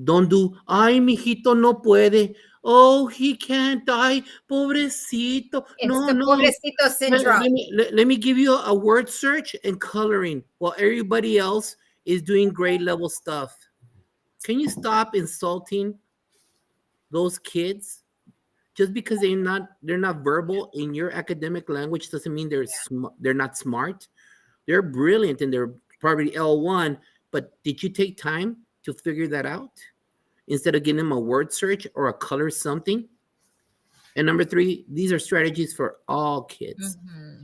Don't do, ay, mijito no puede. Oh, he can't die. Pobrecito. It's No, the no. pobrecito syndrome. Let me give you a word search and coloring while everybody else is doing grade level stuff. Can you stop insulting those kids? Just because they're not verbal in your academic language doesn't mean they're not smart. They're brilliant and they're probably L1, but did you take time to figure that out instead of giving them a word search or a color something? And number 3, these are strategies for all kids.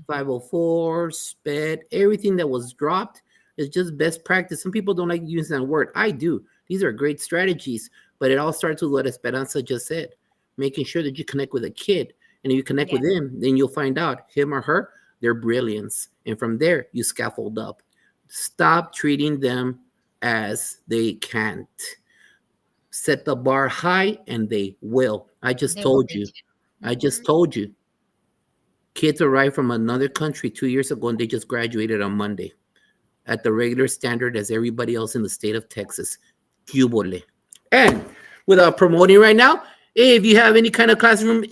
504, SPED, everything that was dropped is just best practice. Some people don't like using that word. I do. These are great strategies, but it all starts with what Esperanza just said, making sure that you connect with a kid. And if you connect with him, then you'll find out him or her, their brilliance. And from there, you scaffold up. Stop treating them as they can't. Set the bar high and they will. I just told you. Kids arrived from another country 2 years ago and they just graduated on Monday at the regular standard as everybody else in the state of Texas. Cubole. And without promoting right now, if you have any kind of classroom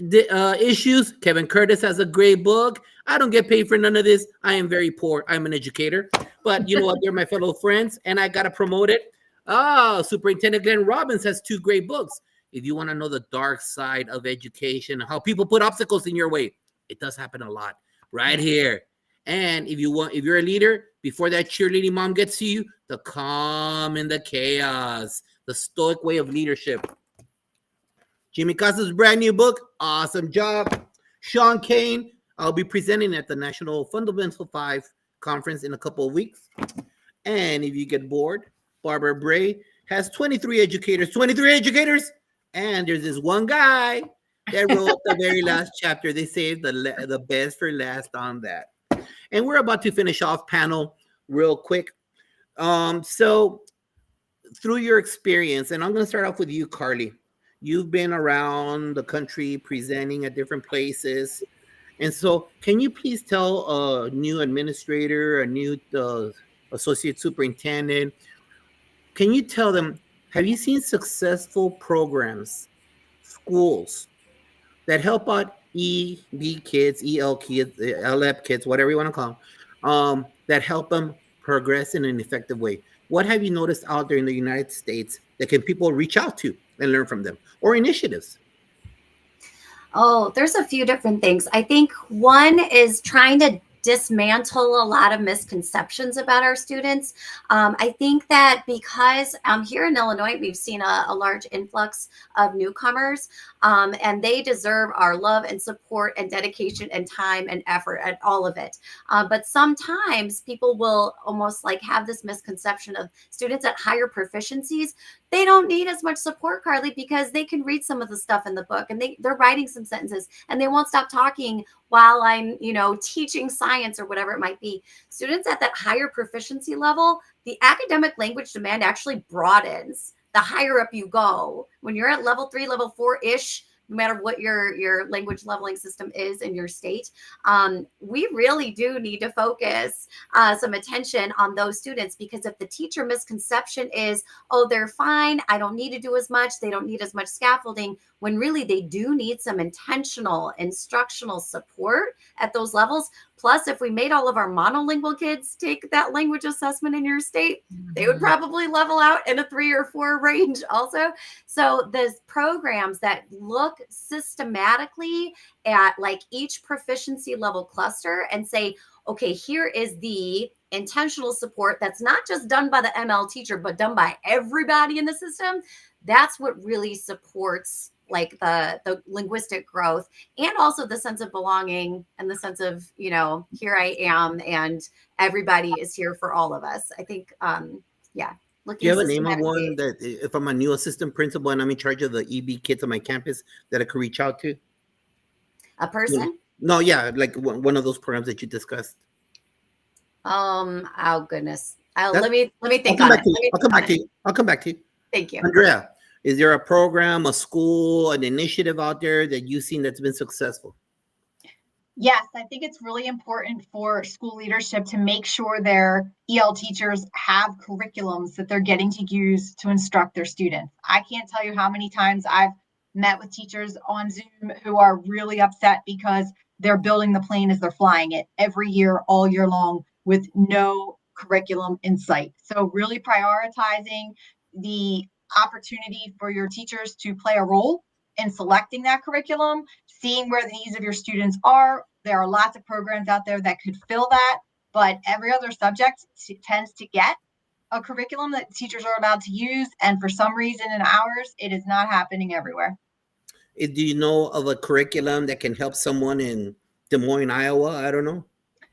issues, Kevin Curtis has a great book. I don't get paid for none of this. I am very poor. I'm an educator. But you know what? They're my fellow friends, and I got to promote it. Superintendent Glenn Robbins has 2 great books. If you want to know the dark side of education, how people put obstacles in your way, it does happen a lot right here. And if you're a leader, before that cheerleading mom gets to you, the calm and the chaos, the stoic way of leadership. Jimmy Costa's brand new book, awesome job. Sean Kane, I'll be presenting at the National Fundamental 5 conference in a couple of weeks. And if you get bored, Barbara Bray has 23 educators. And there's this one guy that wrote the very last chapter. They saved the best for last on that. And we're about to finish off panel real quick. So through your experience, and I'm going to start off with you, Carly. You've been around the country presenting at different places. And so can you please tell a new administrator, a new associate superintendent, can you tell them, have you seen successful programs, schools that help out EB kids, EL kids, LF kids, whatever you want to call them, that help them progress in an effective way? What have you noticed out there in the United States that can people reach out to and learn from them, or initiatives? Oh, there's a few different things. I think one is trying to dismantle a lot of misconceptions about our students. I think that because here in Illinois, we've seen a large influx of newcomers, and they deserve our love and support and dedication and time and effort and all of it. But sometimes people will almost like have this misconception of students at higher proficiencies. They don't need as much support, Carly, because they can read some of the stuff in the book and they're writing some sentences and they won't stop talking while I'm, teaching science or whatever it might be. Students at that higher proficiency level, the academic language demand actually broadens the higher up you go. When you're at level 3, level 4-ish, no matter what your language leveling system is in your state, we really do need to focus some attention on those students, because if the teacher misconception is, oh, they're fine, I don't need to do as much, they don't need as much scaffolding, when really they do need some intentional instructional support at those levels, Plus, if we made all of our monolingual kids take that language assessment in your state, they would probably level out in a 3 or 4 range also. So there's programs that look systematically at like each proficiency level cluster and say, okay, here is the intentional support that's not just done by the ML teacher, but done by everybody in the system. That's what really supports like the linguistic growth and also the sense of belonging and the sense of, you know, here I am and everybody is here for all of us. I think, yeah. Do you have a name of one that if I'm a new assistant principal and I'm in charge of the EB kids on my campus that I could reach out to? A person? No, yeah, like one of those programs that you discussed. Oh goodness. Let me think on it. I'll come back to you. I'll come back to you. Thank you. Andrea, is there a program, a school, an initiative out there that you've seen that's been successful? Yes, I think it's really important for school leadership to make sure their EL teachers have curriculums that they're getting to use to instruct their students. I can't tell you how many times I've met with teachers on Zoom who are really upset because they're building the plane as they're flying it every year, all year long, with no curriculum in sight. So really prioritizing the opportunity for your teachers to play a role in selecting that curriculum, seeing where the needs of your students are. There are lots of programs out there that could fill that, but every other subject tends to get a curriculum that teachers are allowed to use. And for some reason in ours, it is not happening everywhere. Do you know of a curriculum that can help someone in Des Moines, Iowa? I don't know.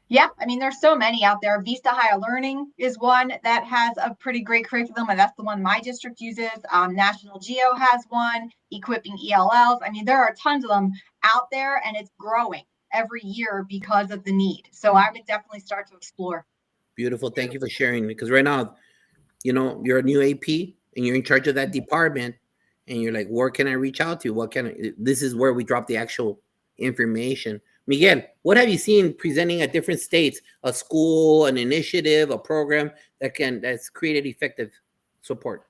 Yeah, I mean, there's so many out there. Vista Higher Learning is one that has a pretty great curriculum, and that's the one my district uses. National Geo has one, Equipping ELLs. I mean, there are tons of them out there, and it's growing every year because of the need. So I would definitely start to explore. Beautiful. Thank you for sharing. Because right now, you know, you're a new AP, and you're in charge of that department, and you're like, where can I reach out to? What can I? This is where we drop the actual information. Miguel, what have you seen presenting at different states, a school, an initiative, a program that's created effective support?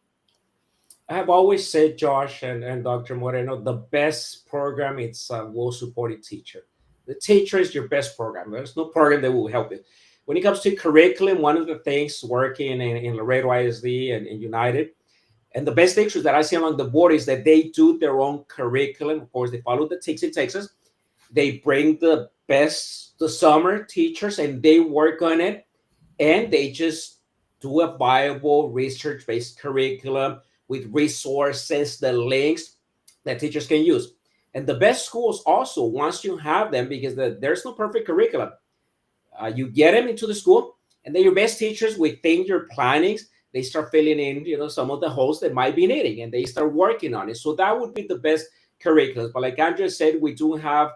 I have always said, Josh and Dr. Moreno, the best program is a well-supported teacher. The teacher is your best program. There's no program that will help you. When it comes to curriculum, one of the things working in Laredo ISD and in United, and the best teachers that I see along the board is that they do their own curriculum. Of course, they follow the TICS in Texas. They bring the summer teachers and they work on it, and they just do a viable research-based curriculum with resources, the links that teachers can use. And the best schools also, once you have them, because there's no perfect curriculum, you get them into the school, and then your best teachers within your plannings, they start filling in, you know, some of the holes that might be needing, and they start working on it. So that would be the best curriculum. But like Andrea said, we do have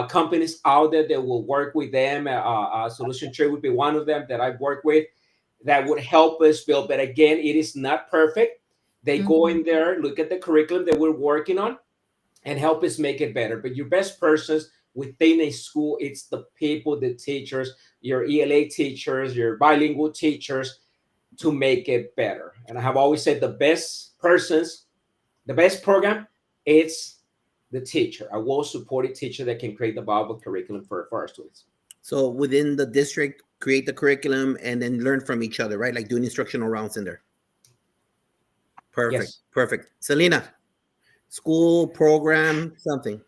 companies out there that will work with them. Solution Tree would be one of them that I've worked with that would help us build. But again, it is not perfect. They go in there, look at the curriculum that we're working on, and help us make it better. But your best persons within a school, it's the people, the teachers, your ELA teachers, your bilingual teachers, to make it better. And I have always said the best persons, the best program, it's the teacher, a well-supported teacher that can create the viable curriculum for our students. So within the district, create the curriculum and then learn from each other, right? Like doing instructional rounds in there. Perfect. Yes. Perfect. Selena, school, program, something.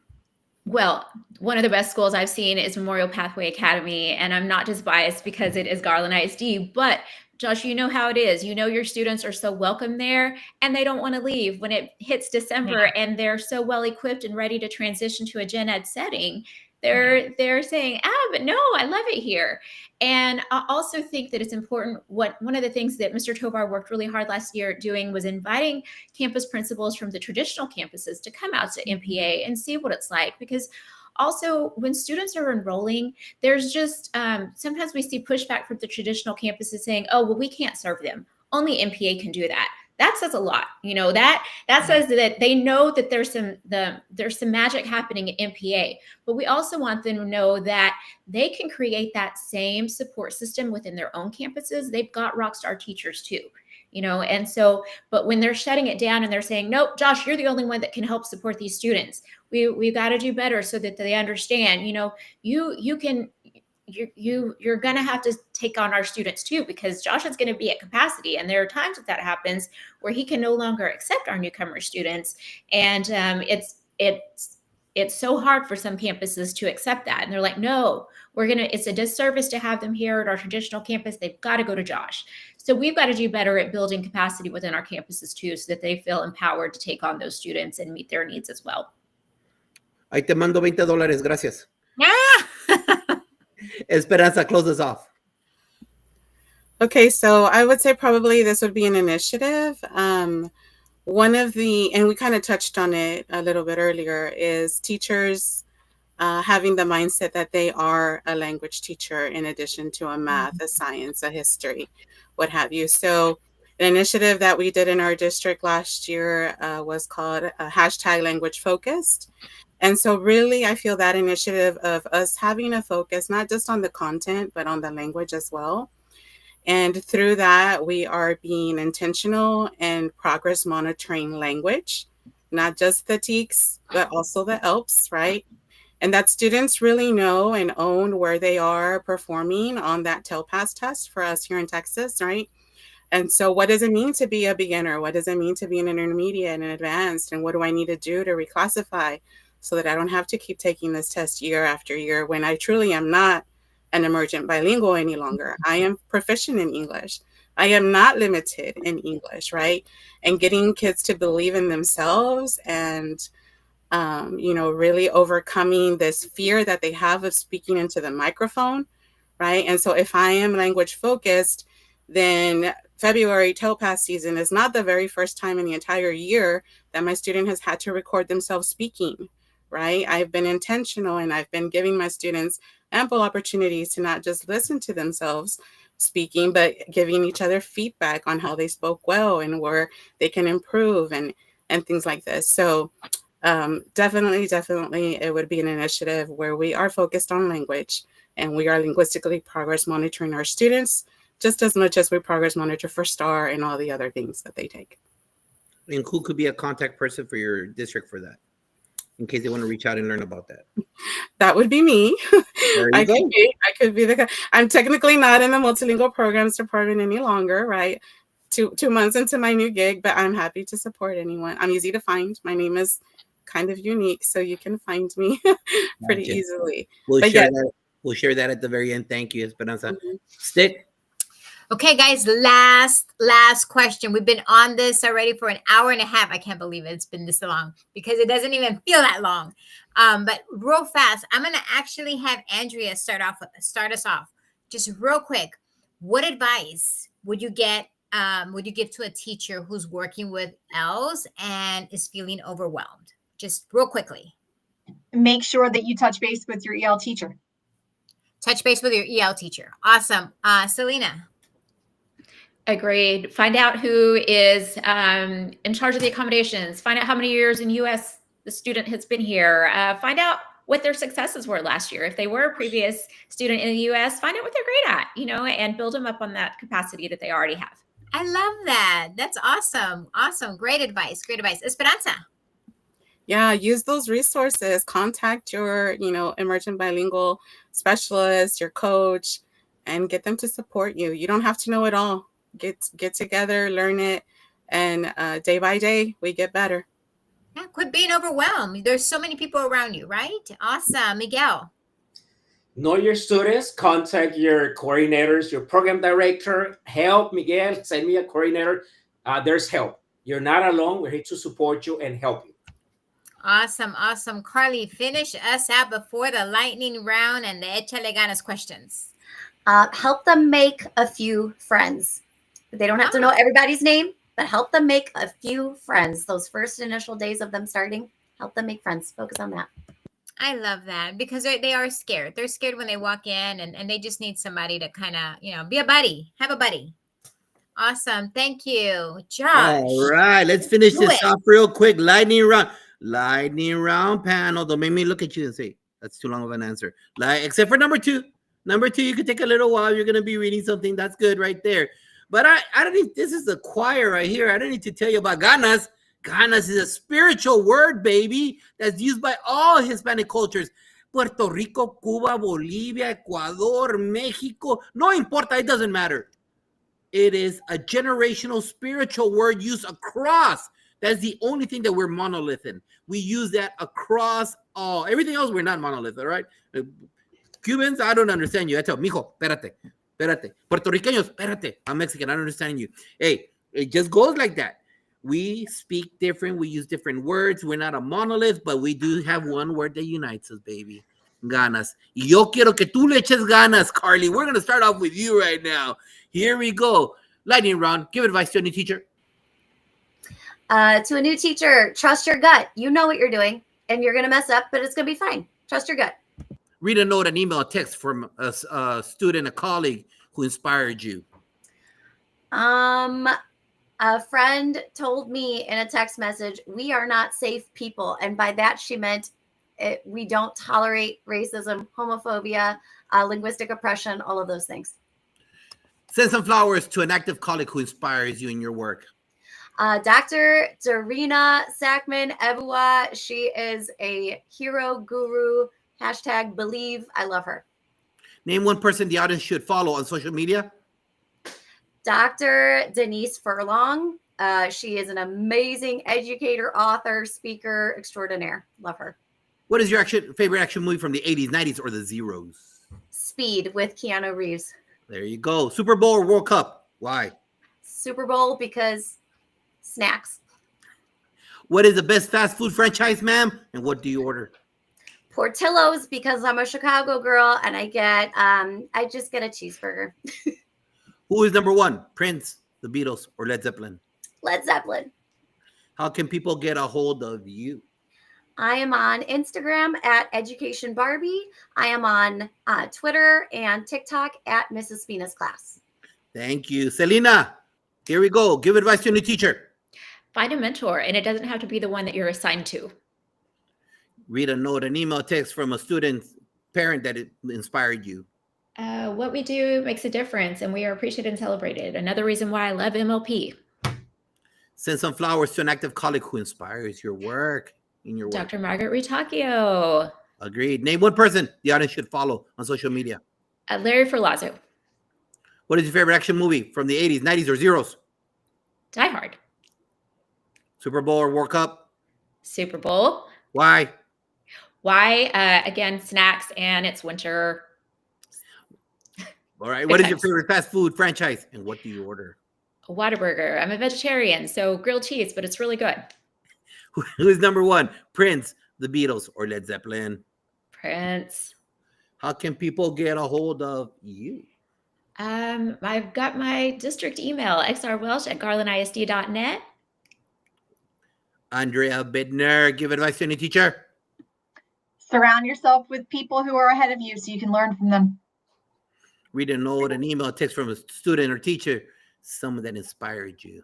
Well, one of the best schools I've seen is Memorial Pathway Academy, and I'm not just biased because it is Garland ISD, but Josh, you know how it is. You know your students are so welcome there, and they don't want to leave when it hits December, and they're so well equipped and ready to transition to a gen ed setting. They're saying, but no, I love it here. And I also think that it's important. One of the things that Mr. Tovar worked really hard last year at doing was inviting campus principals from the traditional campuses to come out to MPA and see what it's like. Because also, when students are enrolling, there's just sometimes we see pushback from the traditional campuses saying, oh, well, we can't serve them. Only MPA can do that. That says a lot, you know, that says that they know that there's some magic happening at MPA, but we also want them to know that they can create that same support system within their own campuses. They've got rockstar teachers too, you know, and so, but when they're shutting it down and they're saying, nope, Josh, you're the only one that can help support these students. We've got to do better so that they understand, you know, you can you're going to have to take on our students too, because Josh is going to be at capacity. And there are times that happens where he can no longer accept our newcomer students. And it's so hard for some campuses to accept that. And they're like, no, it's a disservice to have them here at our traditional campus. They've got to go to Josh. So we've got to do better at building capacity within our campuses too, so that they feel empowered to take on those students and meet their needs as well. Ahí te mando $20. Gracias. Ah! Esperanza, close us off. Okay, so I would say probably this would be an initiative. One of the, and we kind of touched on it a little bit earlier, is teachers having the mindset that they are a language teacher in addition to a math, a science, a history, what have you. So an initiative that we did in our district last year was called #LanguageFocused. And so really, I feel that initiative of us having a focus, not just on the content, but on the language as well. And through that, we are being intentional and progress monitoring language, not just the TEKS, but also the ELPs, right? And that students really know and own where they are performing on that TELPAS test for us here in Texas, right? And so what does it mean to be a beginner? What does it mean to be an intermediate and advanced? And what do I need to do to reclassify so that I don't have to keep taking this test year after year when I truly am not an emergent bilingual any longer? I am proficient in English. I am not limited in English, right? And getting kids to believe in themselves and, really overcoming this fear that they have of speaking into the microphone, right? And so if I am language focused, then February TELPAS season is not the very first time in the entire year that my student has had to record themselves speaking, right? I've been intentional and I've been giving my students ample opportunities to not just listen to themselves speaking, but giving each other feedback on how they spoke well and where they can improve and things like this. So definitely, it would be an initiative where we are focused on language and we are linguistically progress monitoring our students just as much as we progress monitor for STAR and all the other things that they take. And who could be a contact person for your district for that, in case they want to reach out and learn about that? That would be me. I could be I'm technically not in the multilingual programs department any longer, right? 2 months into my new gig, but I'm happy to support anyone. I'm easy to find. My name is kind of unique, so you can find me pretty easily. We'll share that at the very end. Thank you, Esperanza. Mm-hmm. Stick. Okay, guys, last question. We've been on this already for an hour and a half. I can't believe it's been this long because it doesn't even feel that long. But real fast, I'm going to actually have Andrea start us off. Just real quick, what advice would you give to a teacher who's working with ELs and is feeling overwhelmed? Just real quickly. Make sure that you touch base with your EL teacher. Touch base with your EL teacher. Awesome. Selena. Agreed. Find out who is in charge of the accommodations. Find out how many years in U.S. the student has been here. Find out what their successes were last year. If they were a previous student in the U.S., find out what they're great at, and build them up on that capacity that they already have. I love that. That's awesome. Awesome. Great advice. Esperanza. Yeah, use those resources. Contact your, emergent bilingual specialist, your coach, and get them to support you. You don't have to know it all. Get together, learn it, and day by day, we get better. Yeah, quit being overwhelmed. There's so many people around you, right? Awesome. Miguel. Know your students, contact your coordinators, your program director. Help, Miguel, send me a coordinator. There's help. You're not alone. We're here to support you and help you. Awesome. Carly, finish us out before the lightning round and the Échale Ganas questions. Help them make a few friends. They don't have to know everybody's name, but help them make a few friends. Those first initial days of them starting, help them make friends. Focus on that. I love that because they are scared. They're scared when they walk in and they just need somebody to kind of, be a buddy. Have a buddy. Awesome. Thank you, Josh. All right. Let's finish this off real quick. Lightning round panel. Don't make me look at you and say, that's too long of an answer. Except for number two. Number two, you can take a little while. You're going to be reading something. That's good right there. But I don't need, this is the choir right here. I don't need to tell you about ganas. Ganas is a spiritual word, baby, that's used by all Hispanic cultures. Puerto Rico, Cuba, Bolivia, Ecuador, Mexico. No importa. It doesn't matter. It is a generational spiritual word used across. That's the only thing that we're monolith in. We use that across all. Everything else, we're not monolith, all right? Cubans, I don't understand you. I tell, mijo, espérate. Puerto Ricanos, espérate. I'm Mexican, I don't understand you. Hey, it just goes like that. We speak different. We use different words. We're not a monolith, but we do have one word that unites us, baby. Ganas. Y yo quiero que tú le eches ganas, Carly. We're going to start off with you right now. Here we go. Lightning round. Give advice to a new teacher. To a new teacher, trust your gut. You know what you're doing, and you're going to mess up, but it's going to be fine. Trust your gut. Read a note, an email, a text from a student, a colleague who inspired you. A friend told me in a text message, we are not safe people. And by that, she meant we don't tolerate racism, homophobia, linguistic oppression, all of those things. Send some flowers to an active colleague who inspires you in your work. Dr. Darina Sackman Evua. She is a hero guru. # believe. I love her. Name one person the audience should follow on social media. Dr. Denise Furlong. She is an amazing educator, author, speaker extraordinaire. Love her. What is your favorite action movie from the 80s, 90s, or the zeros? Speed with Keanu Reeves. There you go. Super Bowl or World Cup? Why? Super Bowl because snacks. What is the best fast food franchise, ma'am? And what do you order? Portillo's because I'm a Chicago girl and I just get a cheeseburger. Who is number one? Prince, the Beatles, or Led Zeppelin? Led Zeppelin. How can people get a hold of you? I am on Instagram at Education Barbie. I am on Twitter and TikTok at Mrs. Spina's Class. Thank you. Selena, here we go. Give advice to a new teacher. Find a mentor, and it doesn't have to be the one that you're assigned to. Read a note, an email, text from a student, parent that inspired you. What we do makes a difference, and we are appreciated and celebrated. Another reason why I love MLP. Send some flowers to an active colleague who inspires your work. In your work. Dr. Margaret Ritacchio. Agreed. Name one person the audience should follow on social media. Larry Ferlazzo. What is your favorite action movie from the 80s, 90s, or zeros? Die Hard. Super Bowl or World Cup? Super Bowl. Why? Why? Again, snacks, and it's winter. All right. What is your favorite fast food franchise, and what do you order? A Whataburger. I'm a vegetarian, so grilled cheese, but it's really good. Who is number one? Prince, the Beatles, or Led Zeppelin? Prince. How can people get a hold of you? I've got my district email, xrwelsh@garlandisd.net. Andrea Bittner, give advice to any teacher. Surround yourself with people who are ahead of you so you can learn from them. Read a note, an email, text from a student or teacher, someone that inspired you.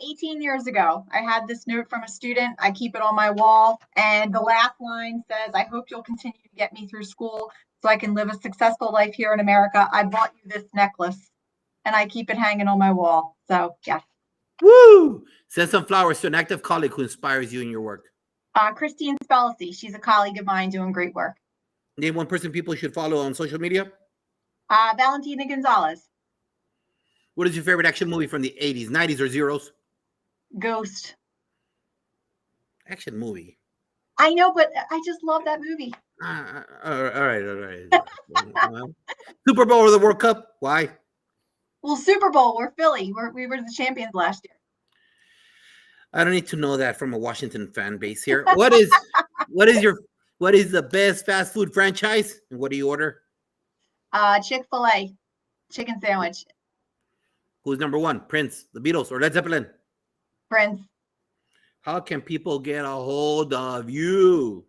18 years ago, I had this note from a student. I keep it on my wall. And the last line says, I hope you'll continue to get me through school so I can live a successful life here in America. I bought you this necklace and I keep it hanging on my wall. So, yeah. Woo! Send some flowers to an active colleague who inspires you in your work. Christine Spellacy. She's a colleague of mine doing great work. Name one person people should follow on social media. Valentina Gonzalez. What is your favorite action movie from the 80s, 90s, or zeros? Ghost. Action movie. I know, but I just love that movie. All right. Super Bowl or the World Cup? Why? Well, Super Bowl. We're Philly. We were the champions last year. I don't need to know that from a Washington fan base here. What is the best fast food franchise, and what do you order? Chick-fil-A chicken sandwich. Who's number one? Prince, the Beatles, or Led Zeppelin? Prince. How can people get a hold of you?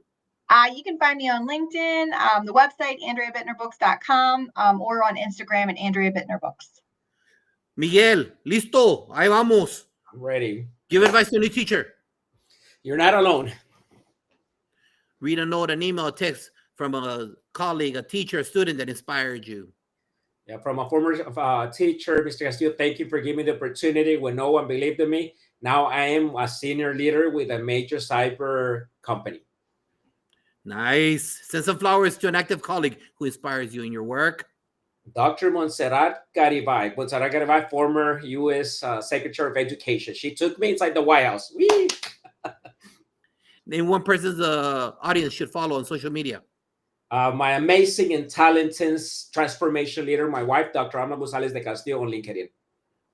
You can find me on LinkedIn, the website, AndreaBittnerBooks.com, or on Instagram at Andrea Bittner Books. Miguel, listo, ahí vamos. I'm ready. Give advice to a new teacher. You're not alone. Read a note, an email, a text from a colleague, a teacher, a student that inspired you. Yeah, from a former teacher, Mr. Castillo, thank you for giving me the opportunity when no one believed in me. Now I am a senior leader with a major cyber company. Nice. Send some flowers to an active colleague who inspires you in your work. Dr. Montserrat Garibay, former U.S. Secretary of Education. She took me inside the White House. Whee! Name one person's audience should follow on social media. My amazing and talented transformation leader, my wife, Dr. Ana Gonzalez de Castillo, on LinkedIn.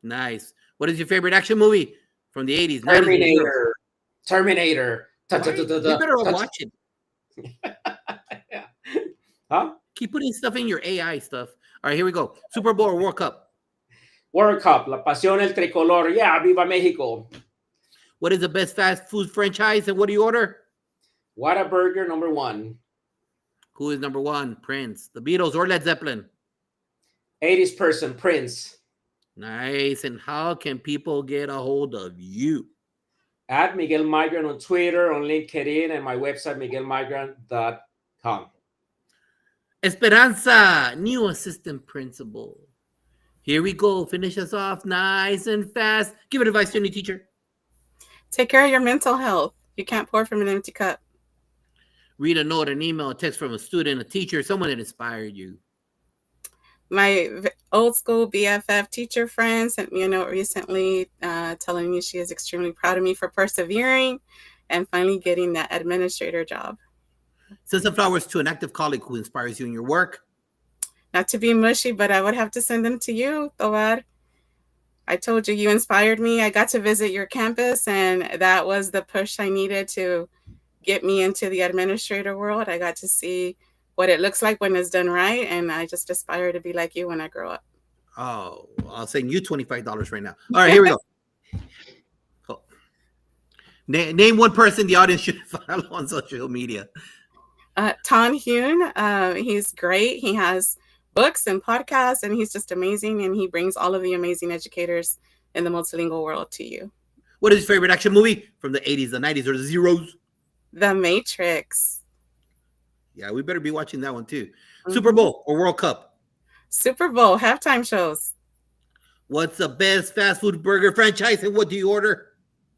Nice. What is your favorite action movie from the 80s? Terminator. You better watch it. Huh? Keep putting stuff in your AI stuff. All right, here we go. Super Bowl or World Cup? World Cup, La Pasión, El Tricolor. Yeah, Viva Mexico. What is the best fast food franchise and what do you order? Whataburger #1. Who is number one? Prince, the Beatles, or Led Zeppelin? 80s person, Prince. Nice. And how can people get a hold of you? At Miguel Migrant on Twitter, on LinkedIn, and my website, miguelmigrant.com. Esperanza, new assistant principal. Here we go. Finish us off nice and fast. Give advice to any teacher. Take care of your mental health. You can't pour from an empty cup. Read a note, an email, a text from a student, a teacher, someone that inspired you. My old school BFF teacher friend sent me a note recently telling me she is extremely proud of me for persevering and finally getting that administrator job. Send some flowers to an active colleague who inspires you in your work. Not to be mushy, but I would have to send them to you, Tovar. I told you inspired me. I got to visit your campus, and that was the push I needed to get me into the administrator world. I got to see what it looks like when it's done right, and I just aspire to be like you when I grow up. Oh, I'll send you $25 right now. All right, here we go. Oh. Name one person the audience should follow on social media. Ton Hune, he's great. He has books and podcasts, and he's just amazing, and he brings all of the amazing educators in the multilingual world to you. What is your favorite action movie from the 80s, the 90s, or the zeros? The Matrix. Yeah, we better be watching that one too. Mm-hmm. Super Bowl or World Cup? Super Bowl, halftime shows. What's the best fast food burger franchise and what do you order?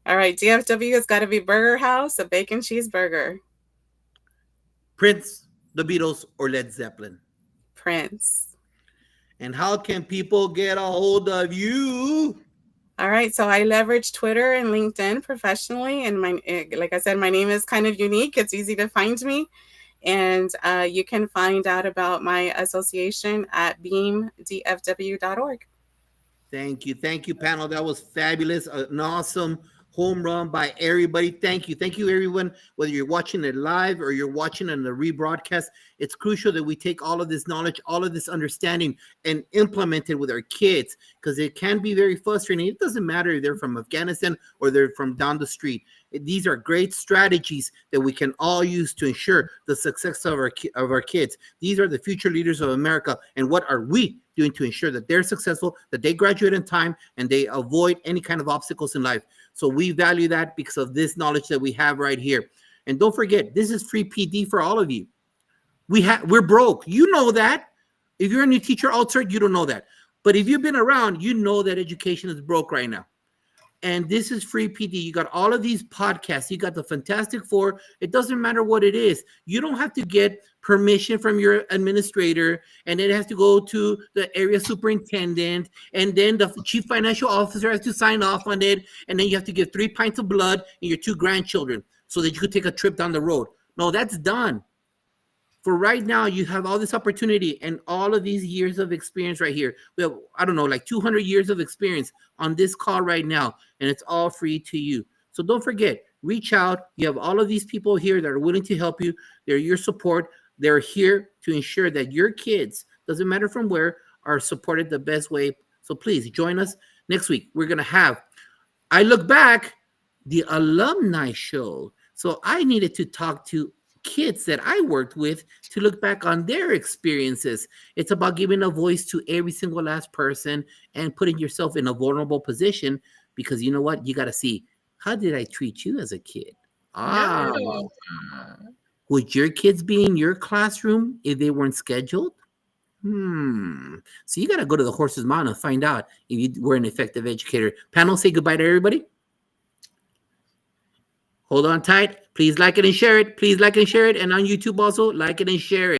All right, DFW has got to be Burger House, a bacon cheeseburger. Prince, the Beatles, or Led Zeppelin? Prince. And how can people get a hold of you? All right, so I leverage Twitter and LinkedIn professionally, and like I said, my name is kind of unique. It's easy to find me, and you can find out about my association at beamdfw.org. Thank you, panel. That was fabulous. An awesome home run by everybody. Thank you, everyone. Whether you're watching it live or you're watching it in the rebroadcast, it's crucial that we take all of this knowledge, all of this understanding, and implement it with our kids, because it can be very frustrating. It doesn't matter if they're from Afghanistan or they're from down the street. These are great strategies that we can all use to ensure the success of our kids. These are the future leaders of America, and what are we doing to ensure that they're successful, that they graduate in time, and they avoid any kind of obstacles in life. So we value that because of this knowledge that we have right here. And don't forget, this is free PD for all of you. We're broke. You know that. If you're a new teacher outside, you don't know that. But if you've been around, you know that education is broke right now. And this is free PD. You got all of these podcasts. You got the Fantastic Four. It doesn't matter what it is. You don't have to get permission from your administrator, and it has to go to the area superintendent, and then the chief financial officer has to sign off on it, and then you have to give 3 pints of blood and your 2 grandchildren so that you could take a trip down the road. No, that's done. For right now, you have all this opportunity and all of these years of experience right here. We have, I don't know, like 200 years of experience on this call right now, and it's all free to you. So don't forget, reach out. You have all of these people here that are willing to help you. They're your support. They're here to ensure that your kids, doesn't matter from where, are supported the best way. So please join us next week. We're going to have, I look back, the alumni show. So I needed to talk to kids that I worked with to look back on their experiences. It's about giving a voice to every single last person and putting yourself in a vulnerable position, because you know what? You got to see, how did I treat you as a kid? Would your kids be in your classroom if they weren't scheduled? So you got to go to the horse's mouth and find out if you were an effective educator. Panel, say goodbye to everybody. Hold on tight. Please like it and share it. Please like and share it. And on YouTube also, like it and share it.